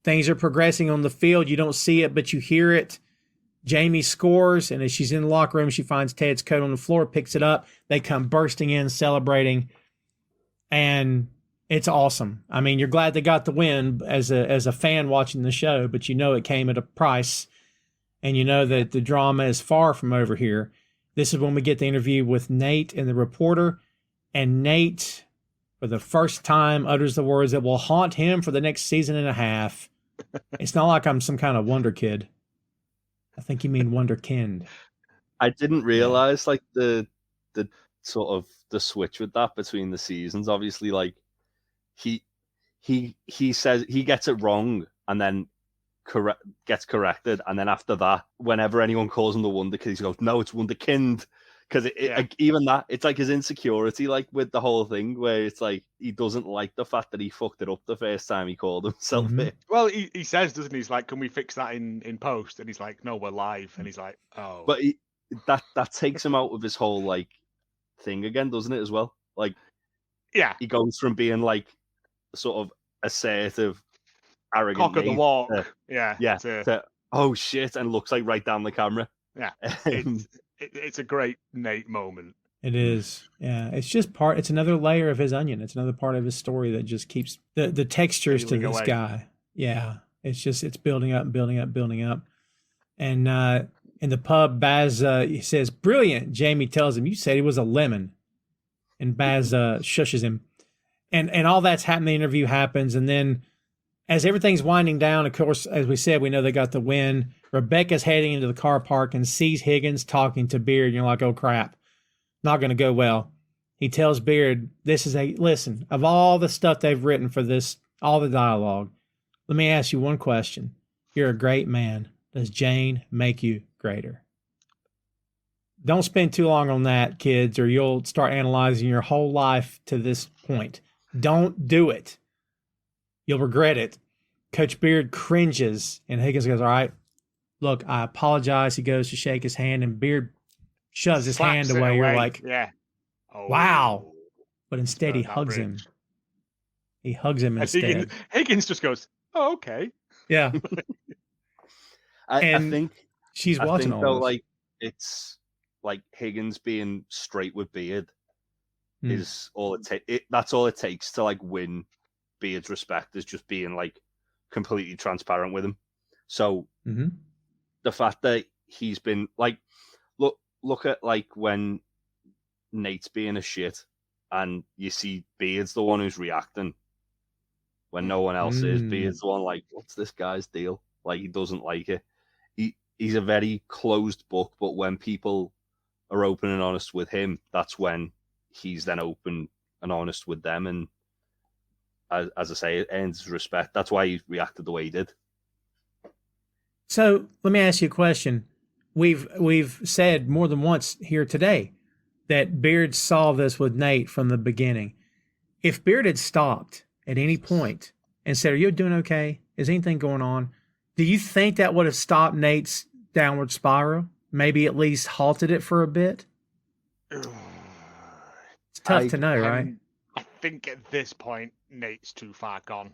things are progressing on the field. You don't see it, but you hear it. Jamie scores, and as she's in the locker room, she finds Ted's coat on the floor, picks it up. They come bursting in, celebrating, and it's awesome. I mean, you're glad they got the win as a fan watching the show, but you know it came at a price, and you know that the drama is far from over here. This is when we get the interview with Nate and the reporter, and Nate, for the first time, utters the words that will haunt him for the next season and a half. It's not like I'm some kind of wonder kid. I think you mean wonderkind. I didn't realize like the sort of the switch with that between the seasons. Obviously, like he says he gets it wrong and then gets corrected, and then after that, whenever anyone calls him the wonder kid, he goes, "No, it's wonderkind." Because like, even that, it's like his insecurity, like with the whole thing, where it's like he doesn't like the fact that he fucked it up the first time he called himself it. Well, he says, doesn't he? He's like, "Can we fix that in post?" And he's like, "No, we're live." And he's like, "Oh." But that takes him out of his whole like thing again, doesn't it? As well, like he goes from being like sort of assertive, arrogant, cock of the walk, to, oh shit, and looks like right down the camera. Yeah. It's a great Nate moment. It is. Yeah. It's just it's another layer of his onion. It's another part of his story that just keeps the textures to this guy. Yeah. It's building up and building up, building up. And in the pub, Baz he says, "Brilliant." Jamie tells him, "You said he was a lemon." And Baz shushes him. And all that's happening, the interview happens, and then as everything's winding down, of course, as we said, we know they got the win. Rebecca's heading into the car park and sees Higgins talking to Beard. And you're like, oh, crap. Not going to go well. He tells Beard, listen, of all the stuff they've written for this, all the dialogue, let me ask you one question. You're a great man. Does Jane make you greater? Don't spend too long on that, kids, or you'll start analyzing your whole life to this point. Don't do it. You'll regret it. Coach Beard cringes, and Higgins goes, all right, look, I apologize. He goes to shake his hand, and Beard shoves his hand away. You're like, wow. But instead, he hugs him. He hugs him instead. Higgins just goes, oh, okay. Yeah. I think she's watching all this. Like, it's like Higgins being straight with Beard is all it takes. That's all it takes to like win Beard's respect, is just being like completely transparent with him. So the fact that he's been like, look at like when Nate's being a shit and you see Beard's the one who's reacting when no one else is. Beard's the one like, what's this guy's deal? Like, he doesn't like it. He's a very closed book, but when people are open and honest with him, that's when he's then open and honest with them. And as I say, it earns his respect. That's why he reacted the way he did. So let me ask you a question. We've said more than once here today that Beard saw this with Nate from the beginning. If Beard had stopped at any point and said, "Are you doing okay? Is anything going on?" Do you think that would have stopped Nate's downward spiral? I maybe at least halted it for a bit? It's tough to know, right? I think at this point, Nate's too far gone.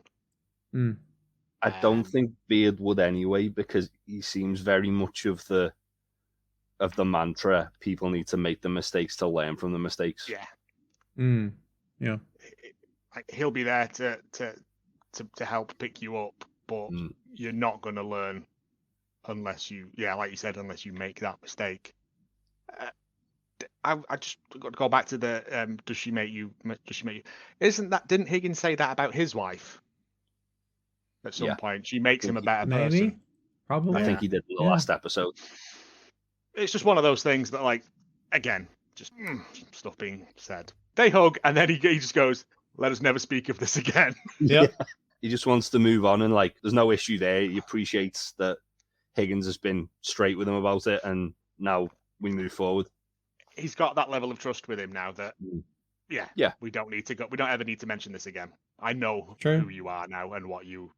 Mm. I don't think Beard would anyway, because he seems very much of the mantra, people need to make the mistakes to learn from the mistakes. Yeah. Yeah. He'll be there to help pick you up, but you're not going to learn unless you, like you said, unless you make that mistake. I just got to go back to the does she make you? Didn't Higgins say that about his wife? At some point, she makes him a better person. Probably. I think he did in the last episode. It's just one of those things that, like, again, just stuff being said. They hug, and then he just goes, "Let us never speak of this again." Yeah. He just wants to move on, and like, there's no issue there. He appreciates that Higgins has been straight with him about it, and now we move forward. He's got that level of trust with him now that, we don't need to go. We don't ever need to mention this again. I know who you are now and what you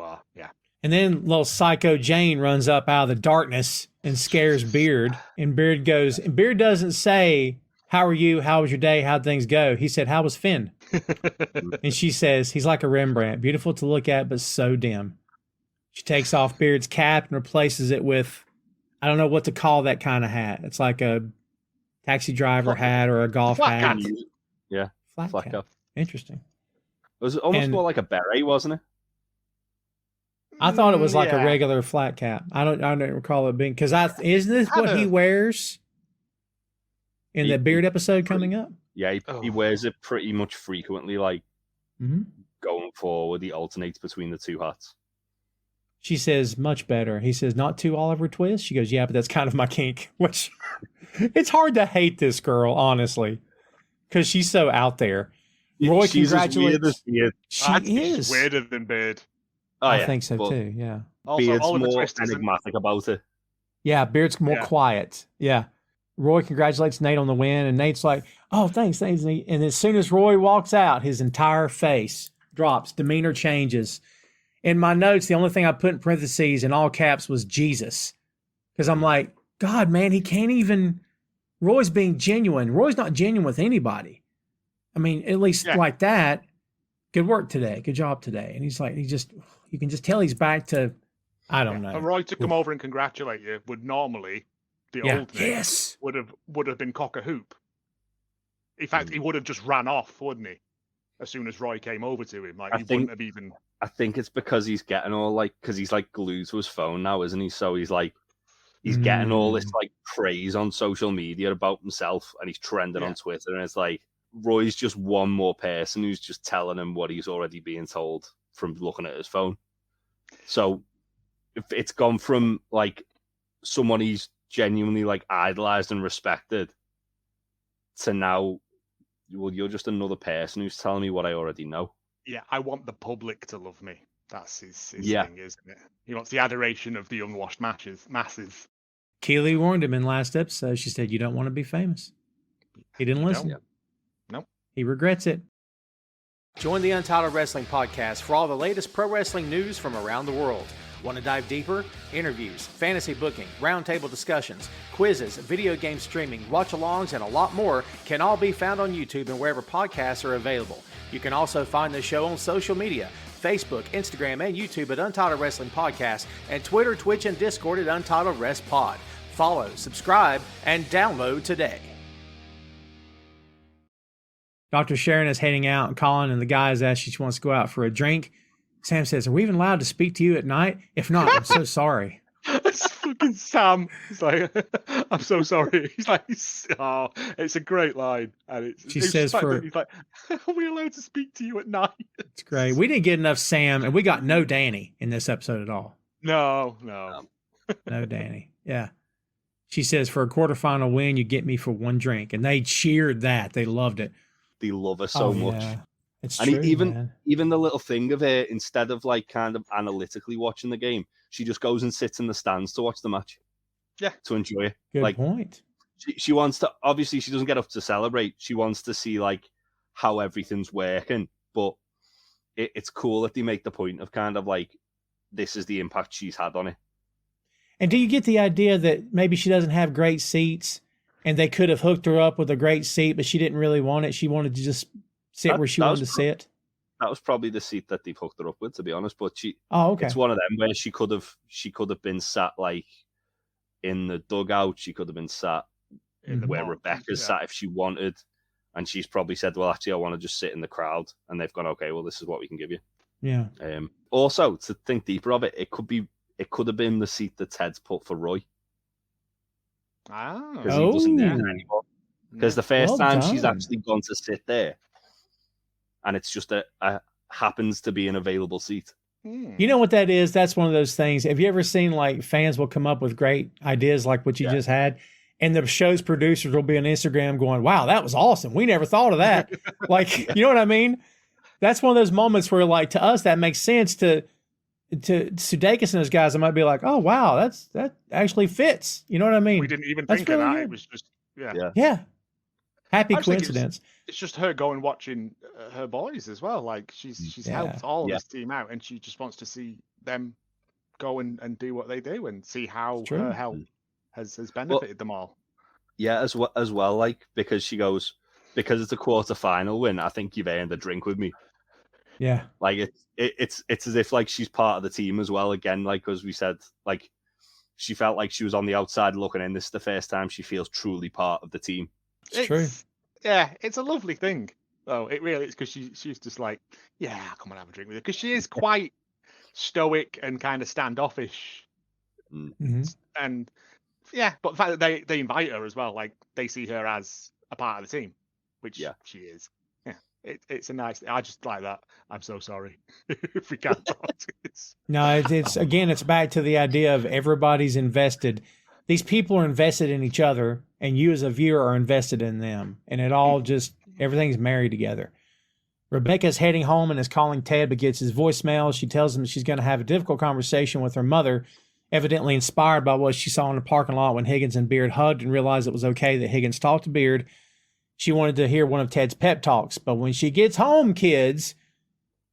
are. Yeah. And then little psycho Jane runs up out of the darkness and scares Beard. And Beard doesn't say, "How are you? How was your day? How'd things go?" He said, "How was Finn?" And she says, "He's like a Rembrandt, beautiful to look at, but so dim." She takes off Beard's cap and replaces it with, I don't know what to call that kind of hat. It's like a taxi driver hat or a golf hat. Yeah. Flat cap. Interesting. It was almost more like a beret, wasn't it? I thought it was like a regular flat cap. I don't recall it being, because isn't this what he wears in the Beard episode coming up? Yeah, he wears it pretty much frequently. Like going forward, he alternates between the two hats. She says, "Much better." He says, "Not too Oliver Twist?" She goes, "Yeah, but that's kind of my kink." Which, it's hard to hate this girl, honestly, because she's so out there. Roy, congratulations. She is weirder than Beard. I think so too. Yeah. Beard's more enigmatic about it. Yeah, Beard's more quiet. Yeah. Roy congratulates Nate on the win, and Nate's like, "Oh, thanks." And as soon as Roy walks out, his entire face drops, demeanor changes. In my notes, the only thing I put in parentheses in all caps was Jesus. Because I'm like, God, man, he can't even... Roy's being genuine. Roy's not genuine with anybody. I mean, at least like that. Good work today. Good job today. And he's like, you can just tell he's back to, I don't know. And Roy to come over and congratulate you would normally, the old Nate would have been cock a hoop. In fact, he would have just ran off, wouldn't he? As soon as Roy came over to him. Like, wouldn't have even... I think it's because he's getting all like, because he's like glued to his phone now, isn't he? So he's like, he's getting all this like praise on social media about himself, and he's trending on Twitter, and it's like, Roy's just one more person who's just telling him what he's already being told from looking at his phone. So if it's gone from like someone he's genuinely like idolized and respected to now, well, you're just another person who's telling me what I already know. Yeah, I want the public to love me. That's his thing, isn't it? He wants the adoration of the unwashed masses. Keely warned him in last episode. She said, "You don't want to be famous." He didn't listen. Nope. He regrets it. Join the Untitled Wrestling Podcast for all the latest pro wrestling news from around the world. Want to dive deeper? Interviews, fantasy booking, roundtable discussions, quizzes, video game streaming, watch-alongs, and a lot more can all be found on YouTube and wherever podcasts are available. You can also find the show on social media, Facebook, Instagram, and YouTube at Untitled Wrestling Podcast, and Twitter, Twitch, and Discord at Untitled Rest Pod. Follow, subscribe, and download today. Dr. Sharon is heading out, and Colin and the guys ask if she wants to go out for a drink. Sam says, "Are we even allowed to speak to you at night? If not, I'm so sorry." It's fucking Sam. He's like, "I'm so sorry." He's like, "Oh, it's a great line." And she says, he's like, "Are we allowed to speak to you at night?" It's great. We didn't get enough Sam, and we got no Danny in this episode at all. No. No Danny. Yeah. She says, "For a quarterfinal win, you get me for one drink." And they cheered that. They loved it. They love her so much. Yeah. It's and true, even the little thing of her, instead of like kind of analytically watching the game, she just goes and sits in the stands to watch the match. Yeah. To enjoy it. Good point. She wants to, obviously she doesn't get up to celebrate. She wants to see like how everything's working. But it's cool that they make the point of kind of like, this is the impact she's had on it. And do you get the idea that maybe she doesn't have great seats and they could have hooked her up with a great seat, but she didn't really want it? She wanted to just sit where she wanted to sit? That was probably the seat that they've hooked her up with, to be honest. But okay. It's one of them where she could have been sat like in the dugout. She could have been sat where Rebecca sat if she wanted. And she's probably said, well, actually, I want to just sit in the crowd. And they've gone, okay, well, this is what we can give you. Yeah. Also, to think deeper of it, it could have been the seat that Ted's put for Roy. Because he doesn't need it anymore. Because the first time she's actually gone to sit there, and it's just a happens to be an available seat. You know what that is? That's one of those things. Have you ever seen like fans will come up with great ideas like what you just had? And the show's producers will be on Instagram going, wow, that was awesome. We never thought of that. Like, you know what I mean? That's one of those moments where, like, to us, that makes sense. To Sudeikis and those guys, it might be like, oh, wow, that actually fits. You know what I mean? We didn't even think of that. Good. It was just, yeah. Happy coincidence. It's just her going watching her boys as well. Like, she's helped all of this team out, and she just wants to see them go and do what they do and see how her help has benefited them all. Yeah, as well, like, because she goes, because it's a quarter-final win, I think you've earned a drink with me. Yeah. Like, it's as if, like, she's part of the team as well. Again, like, as we said, like, she felt like she was on the outside looking in. This is the first time she feels truly part of the team. It's true. Yeah, it's a lovely thing. Oh, it really is, because she's just like, yeah, come on, have a drink with her. Because she is quite stoic and kind of standoffish. Mm-hmm. And yeah, but the fact that they invite her as well, like they see her as a part of the team, which she is. Yeah, it's a nice. I just like that. I'm so sorry if we can't talk to this. No, it's again, it's back to the idea of everybody's invested. These people are invested in each other, and you as a viewer are invested in them, and it all just everything's married together. Rebecca's heading home and is calling Ted, but gets his voicemail. She tells him she's going to have a difficult conversation with her mother, evidently inspired by what she saw in the parking lot when Higgins and Beard hugged and realized it was okay that Higgins talked to Beard. She wanted to hear one of Ted's pep talks, but when she gets home, kids,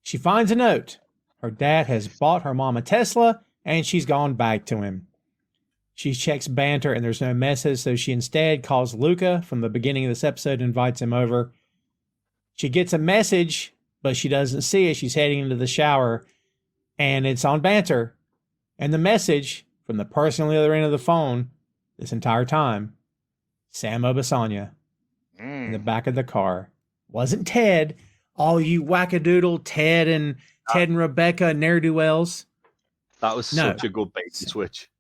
she finds a note. Her dad has bought her mom a Tesla, and she's gone back to him. She checks banter, and there's no message, so she instead calls Luca from the beginning of this episode and invites him over. She gets a message, but she doesn't see it. She's heading into the shower, and it's on banter. And the message from the person on the other end of the phone this entire time, Sam Obasanya, in the back of the car. Wasn't Ted. All you wackadoodle Ted and Rebecca ne'er-do-wells. That was such a good bait and switch.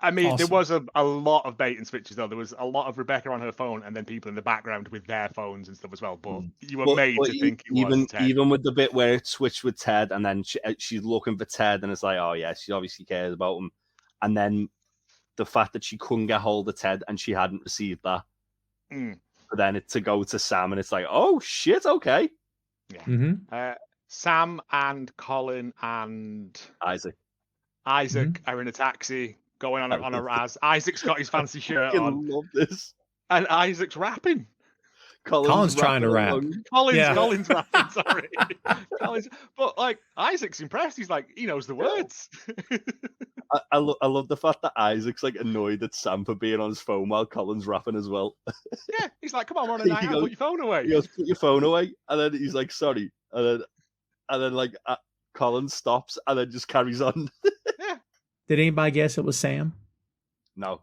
I mean, there was a lot of bait and switches, though. There was a lot of Rebecca on her phone and then people in the background with their phones and stuff as well. But you were made to think it was Ted. Even with the bit where it switched with Ted and then she's looking for Ted and it's like, oh, yeah, she obviously cares about him. And then the fact that she couldn't get hold of Ted and she hadn't received that. But then to go to Sam and it's like, oh, shit, okay. Yeah. Mm-hmm. Sam and Colin and Isaac are in a taxi. Going on a Raz. Isaac's got his fancy shirt on. I love this. And Isaac's rapping. Colin's trying to rap. Colin's rapping, sorry. But like Isaac's impressed. He's like, he knows the words. I love the fact that Isaac's like annoyed at Sam for being on his phone while Colin's rapping as well. Yeah, he's like, come on, we're on a night out, put your phone away. He goes, put your phone away. And then he's like, sorry. And then like Colin stops and then just carries on. Yeah. Did anybody guess it was Sam? No.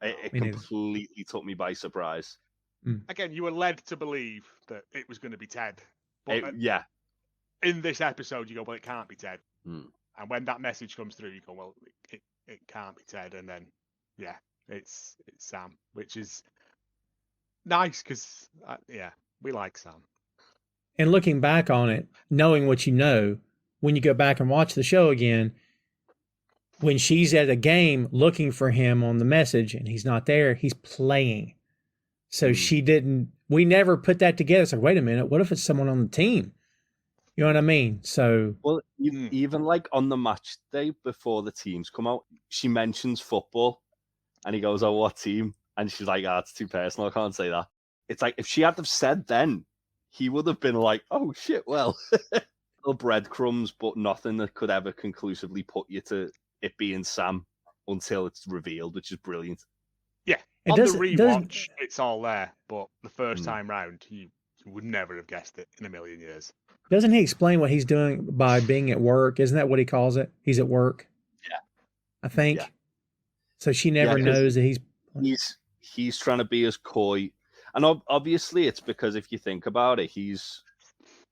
It completely took me by surprise. Again, you were led to believe that it was going to be Ted. But in this episode, you go, well, it can't be Ted. And when that message comes through, you go, well, it can't be Ted. And then, it's Sam, which is nice because, we like Sam. And looking back on it, knowing what you know, when you go back and watch the show again, when she's at a game looking for him on the message and he's not there, he's playing. So we never put that together. It's like, wait a minute, what if it's someone on the team? You know what I mean? So, well, even like on the match day before the teams come out, she mentions football and he goes, oh, what team? And she's like, it's too personal. I can't say that. It's like, if she had have said then, he would have been like, oh shit, well, little breadcrumbs, but nothing that could ever conclusively put you to it being Sam. until it's revealed, which is brilliant. Yeah, on the rewatch, it's all there, but the first time round, you would never have guessed it in a million years. Doesn't he explain what he's doing by being at work? Isn't that what he calls it? He's at work. Yeah, I think. Yeah. So she never knows that he's trying to be as coy, and obviously it's because if you think about it, he's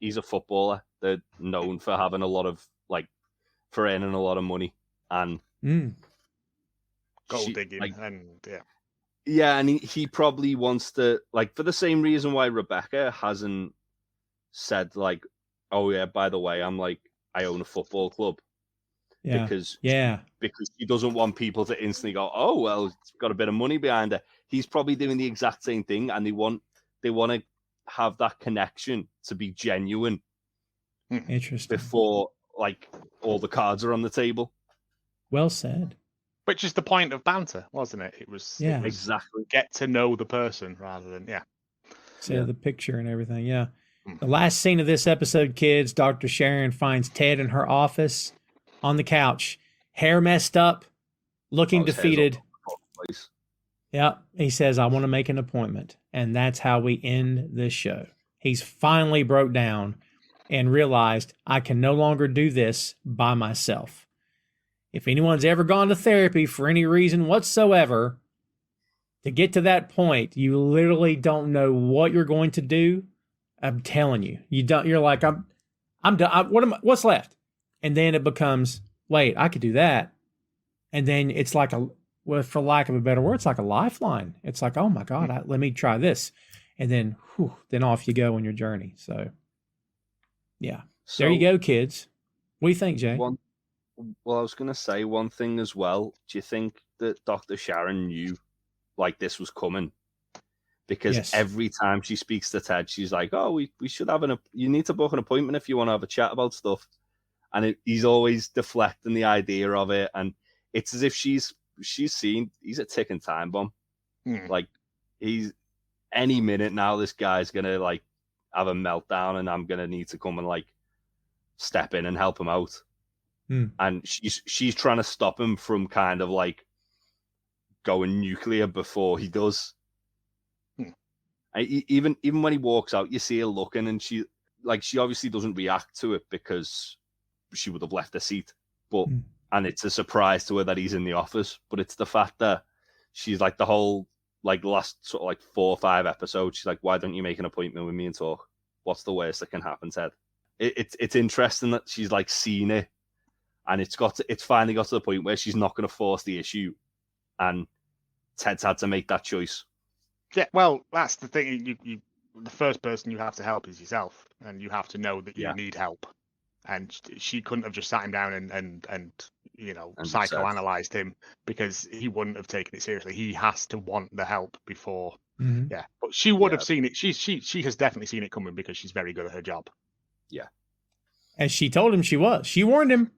a footballer. They're known for having a lot of for earning a lot of money and gold digging and yeah, and he probably wants to for the same reason why Rebecca hasn't said oh yeah, by the way, I own a football club. Yeah. Because he doesn't want people to instantly go, oh well, it's got a bit of money behind it. He's probably doing the exact same thing, and they want to have that connection to be genuine. Interesting. Before all the cards are on the table. Well said. Which is the point of banter, wasn't it? It was exactly get to know the person rather than the picture and everything. Yeah. The last scene of this episode, kids, Dr. Sharon finds Ted in her office on the couch, hair messed up, looking defeated. Yeah. He says, I want to make an appointment. And that's how we end this show. He's finally broke down and realized I can no longer do this by myself. If anyone's ever gone to therapy for any reason whatsoever, to get to that point, you literally don't know what you're going to do. I'm telling you, you don't. You're like, I'm done. What's left? And then it becomes, wait, I could do that. And then it's like for lack of a better word, it's like a lifeline. It's like, oh my God, let me try this. And then, then off you go on your journey. So, yeah. So, there you go, kids. What do you think, Jay? Well, I was going to say one thing as well. Do you think that Dr. Sharon knew this was coming? Because every time she speaks to Ted, she's like, oh, we should have you need to book an appointment if you want to have a chat about stuff. And he's always deflecting the idea of it. And it's as if she's seen he's a ticking time bomb. He's any minute now, this guy's going to have a meltdown and I'm going to need to come and step in and help him out. And she's trying to stop him from kind of going nuclear before he does. Even when he walks out, you see her looking, and she obviously doesn't react to it because she would have left her seat. But and it's a surprise to her that he's in the office. But it's the fact that she's the whole last sort of 4 or 5 episodes. She's like, why don't you make an appointment with me and talk? What's the worst that can happen, Ted? It's interesting that she's seen it. And it's finally got to the point where she's not going to force the issue, and Ted's had to make that choice. Yeah, well, that's the thing. You the first person you have to help is yourself, and you have to know that you need help. And she couldn't have just sat him down and psychoanalyzed him, because he wouldn't have taken it seriously. He has to want the help before. Yeah, but she would have seen it. She has definitely seen it coming because she's very good at her job. Yeah, as she told him she was. She warned him.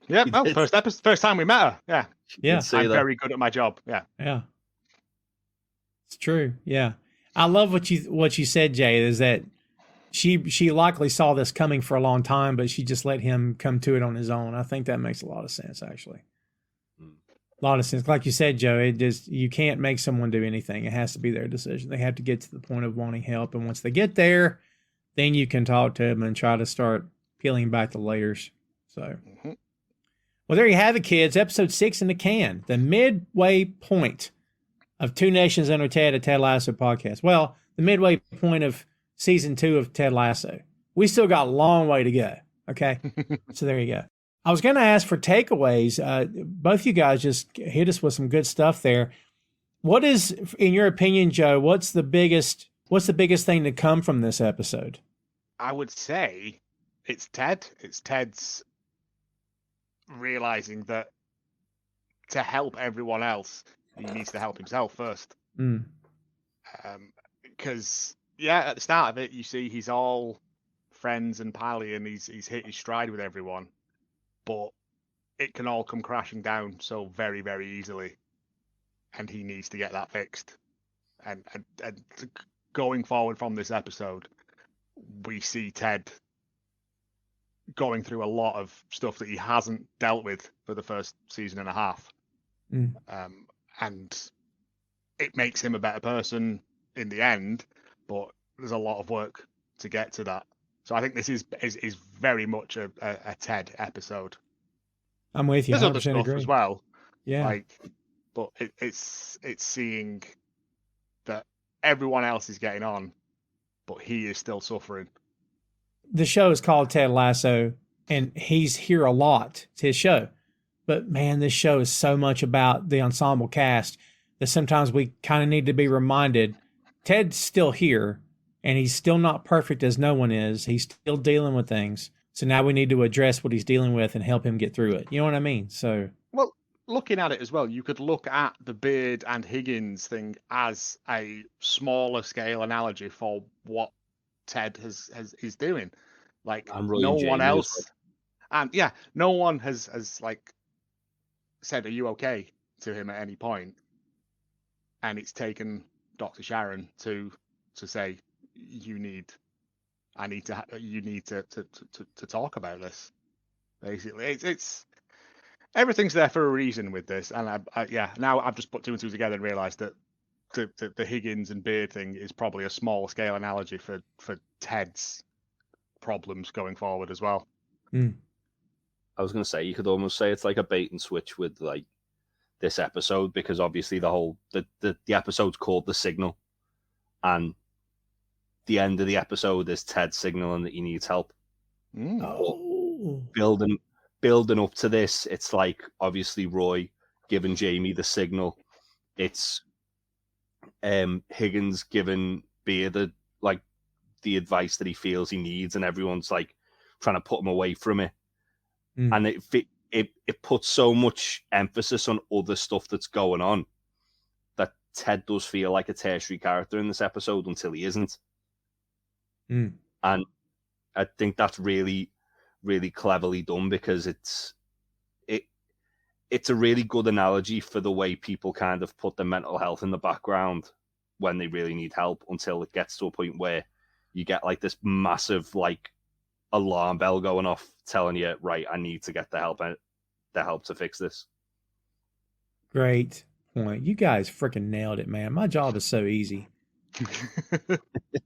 Yeah, well, first time we met her. Yeah. I'm very good at my job. Yeah. It's true. Yeah, I love what you said, Jay. Is that she likely saw this coming for a long time, but she just let him come to it on his own. I think that makes a lot of sense, actually. A lot of sense. Like you said, Joe, you can't make someone do anything. It has to be their decision. They have to get to the point of wanting help, and once they get there, then you can talk to them and try to start peeling back the layers. So, well, there you have it, kids. Episode 6 in the can. The midway point of Two Nations Under Ted, a Ted Lasso podcast. Well, the midway point of season 2 of Ted Lasso. We still got a long way to go. Okay. So there you go. I was going to ask for takeaways. Both you guys just hit us with some good stuff there. What is, in your opinion, Joe, what's the biggest thing to come from this episode? I would say it's Ted. It's Ted's realizing that to help everyone else, he needs to help himself first. Because at the start of it, you see he's all friends and pally, and he's hit his stride with everyone, but it can all come crashing down so very, very easily, and he needs to get that fixed. And going forward from this episode, we see Ted going through a lot of stuff that he hasn't dealt with for the first season and a half. And it makes him a better person in the end, but there's a lot of work to get to that. So I think this is very much a Ted episode. I'm with you. There's other stuff agree. as well. Yeah. But it's seeing that everyone else is getting on, but he is still suffering. The show is called Ted Lasso, and he's here a lot. It's his show. But man, this show is so much about the ensemble cast that sometimes we kind of need to be reminded Ted's still here, and he's still not perfect as no one is. He's still dealing with things. So now we need to address what he's dealing with and help him get through it. You know what I mean? So, well, looking at it as well, you could look at the Beard and Higgins thing as a smaller scale analogy for what Ted is doing. Like no one else, and yeah, no one has like said, "Are you okay?" to him at any point, and it's taken Dr. Sharon to say, you need to talk about this. Basically, it's everything's there for a reason with this, and now I've just put two and two together and realised that the Higgins and Beard thing is probably a small scale analogy for Ted's problems going forward as well. I was going to say, you could almost say it's like a bait and switch with like this episode, because obviously the episode's called The Signal, and the end of the episode is Ted signaling that he needs help. Building up to this, it's like obviously Roy giving Jamie the signal. It's Higgins giving Beard the advice that he feels he needs, and everyone's like trying to put him away from it. And it puts so much emphasis on other stuff that's going on that Ted does feel like a tertiary character in this episode until he isn't. And I think that's really, really cleverly done, because it's a really good analogy for the way people kind of put their mental health in the background when they really need help, until it gets to a point where you get like this massive like alarm bell going off telling you, right, I need to get the help to fix this. Great point. You guys freaking nailed it, man. My job is so easy.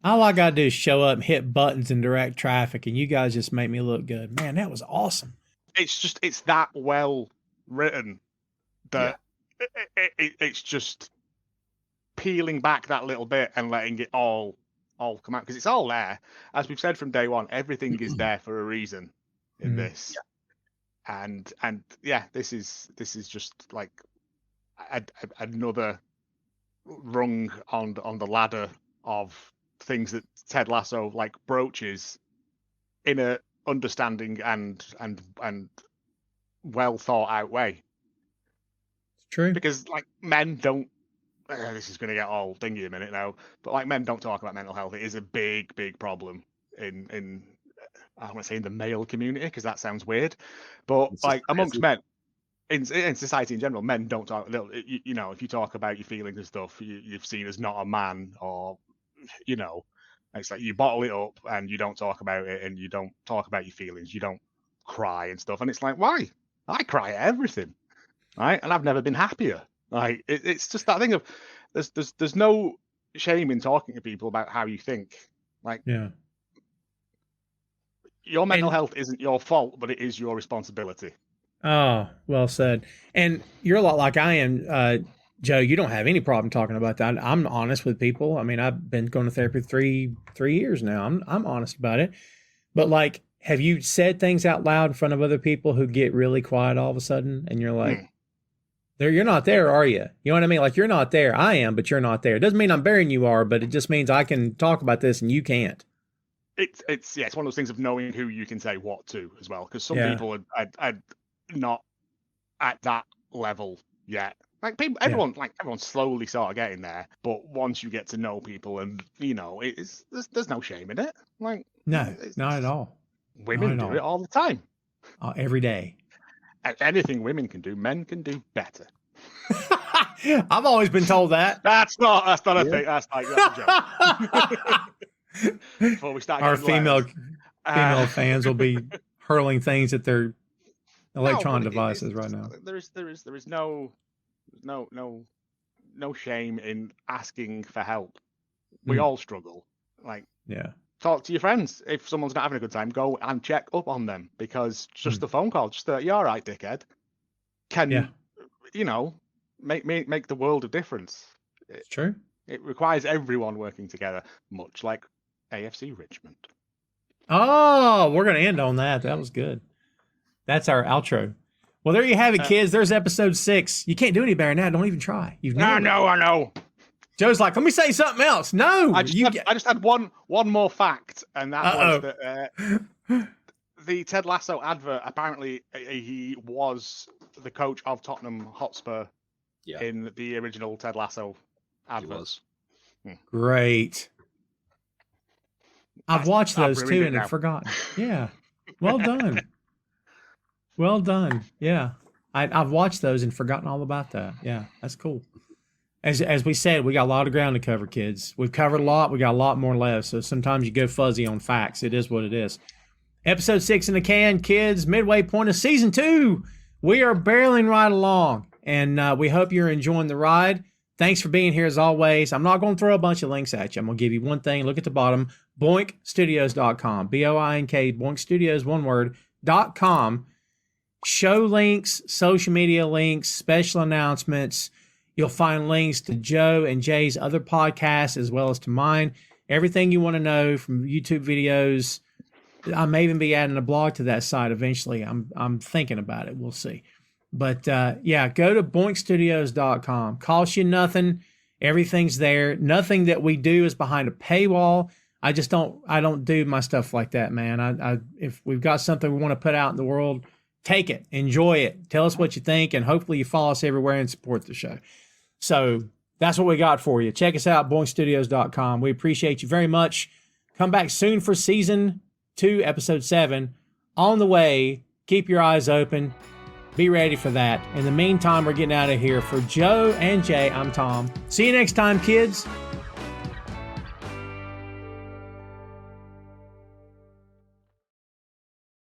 All I gotta do is show up and hit buttons and direct traffic, and you guys just make me look good. Man, that was awesome. It's that well written that it's just peeling back that little bit and letting it all come out, because it's all there. As we've said from day one, everything is there for a reason in this. And this is just like another rung on the ladder of things that Ted Lasso like broaches in a understanding and well thought out way. It's true, because like men don't. This is going to get all dingy a minute now, but like men don't talk about mental health. It is a big problem in I want to say in the male community, because that sounds weird, but like amongst men in society in general, men don't talk. You know, if you talk about your feelings and stuff, you're seen as not a man, or you know, it's like you bottle it up and you don't talk about it, and you don't talk about your feelings. You don't cry and stuff, and it's like, why? I cry at everything, right? And I've never been happier. Like it's just that thing of there's no shame in talking to people about how you think. Like, your mental health isn't your fault, but it is your responsibility. Oh, well said. And you're a lot like I am, Joe. You don't have any problem talking about that. I'm honest with people. I mean, I've been going to therapy three years now. I'm honest about it. But like, have you said things out loud in front of other people who get really quiet all of a sudden, and you're like, you're not there, are you? You know what I mean? Like, you're not there. I am, but you're not there. It doesn't mean I'm burying you are, but it just means I can talk about this and you can't. It's one of those things of knowing who you can say what to as well, because some people are not at that level yet. Like everyone's slowly sort of getting there, but once you get to know people, and you know, there's no shame in it. Like, no, not at all. Women do it all the time, every day. Anything women can do, men can do better. I've always been told that. That's not a thing. That's a joke. Before we start, our female fans will be hurling things at their electronic devices right now. There is no no shame in asking for help. We Mm. all struggle. Like, Yeah. talk to your friends. If someone's not having a good time, go and check up on them, because just Mm. the phone call, just the "you all right, dickhead," can Yeah. make the world of difference. It's true. It requires everyone working together, much like AFC Richmond. Oh, we're going to end on that. That was good. That's our outro. Well, there you have it, kids. There's episode 6. You can't do any better than that. Don't even try. You've I never. know. Joe's like, let me say something else. No. I just had one more fact, and that was that the Ted Lasso advert, apparently he was the coach of Tottenham Hotspur in the original Ted Lasso adverts. Great. I've watched those too and have forgotten. Yeah. Well done. Well done. Yeah. I've watched those and forgotten all about that. Yeah. That's cool. As we said, we got a lot of ground to cover, kids. We've covered a lot. We got a lot more left. So sometimes you go fuzzy on facts. It is what it is. Episode 6 in the can, kids. Midway point of season 2. We are barreling right along, and we hope you're enjoying the ride. Thanks for being here as always. I'm not going to throw a bunch of links at you. I'm going to give you one thing. Look at the bottom. BoinkStudios.com. BOINK. BoinkStudios, one word, .com. Show links, social media links, special announcements. You'll find links to Joe and Jay's other podcasts as well as to mine. Everything you want to know from YouTube videos. I may even be adding a blog to that site eventually. I'm thinking about it. We'll see. But yeah, go to boinkstudios.com. Costs you nothing. Everything's there. Nothing that we do is behind a paywall. I don't do my stuff like that, man. If we've got something we want to put out in the world, take it, enjoy it, tell us what you think, and hopefully you follow us everywhere and support the show. So that's what we got for you. Check us out, boinkstudios.com. We appreciate you very much. Come back soon for season 2, episode 7. On the way. Keep your eyes open. Be ready for that. In the meantime, we're getting out of here. For Joe and Jay, I'm Tom. See you next time, kids.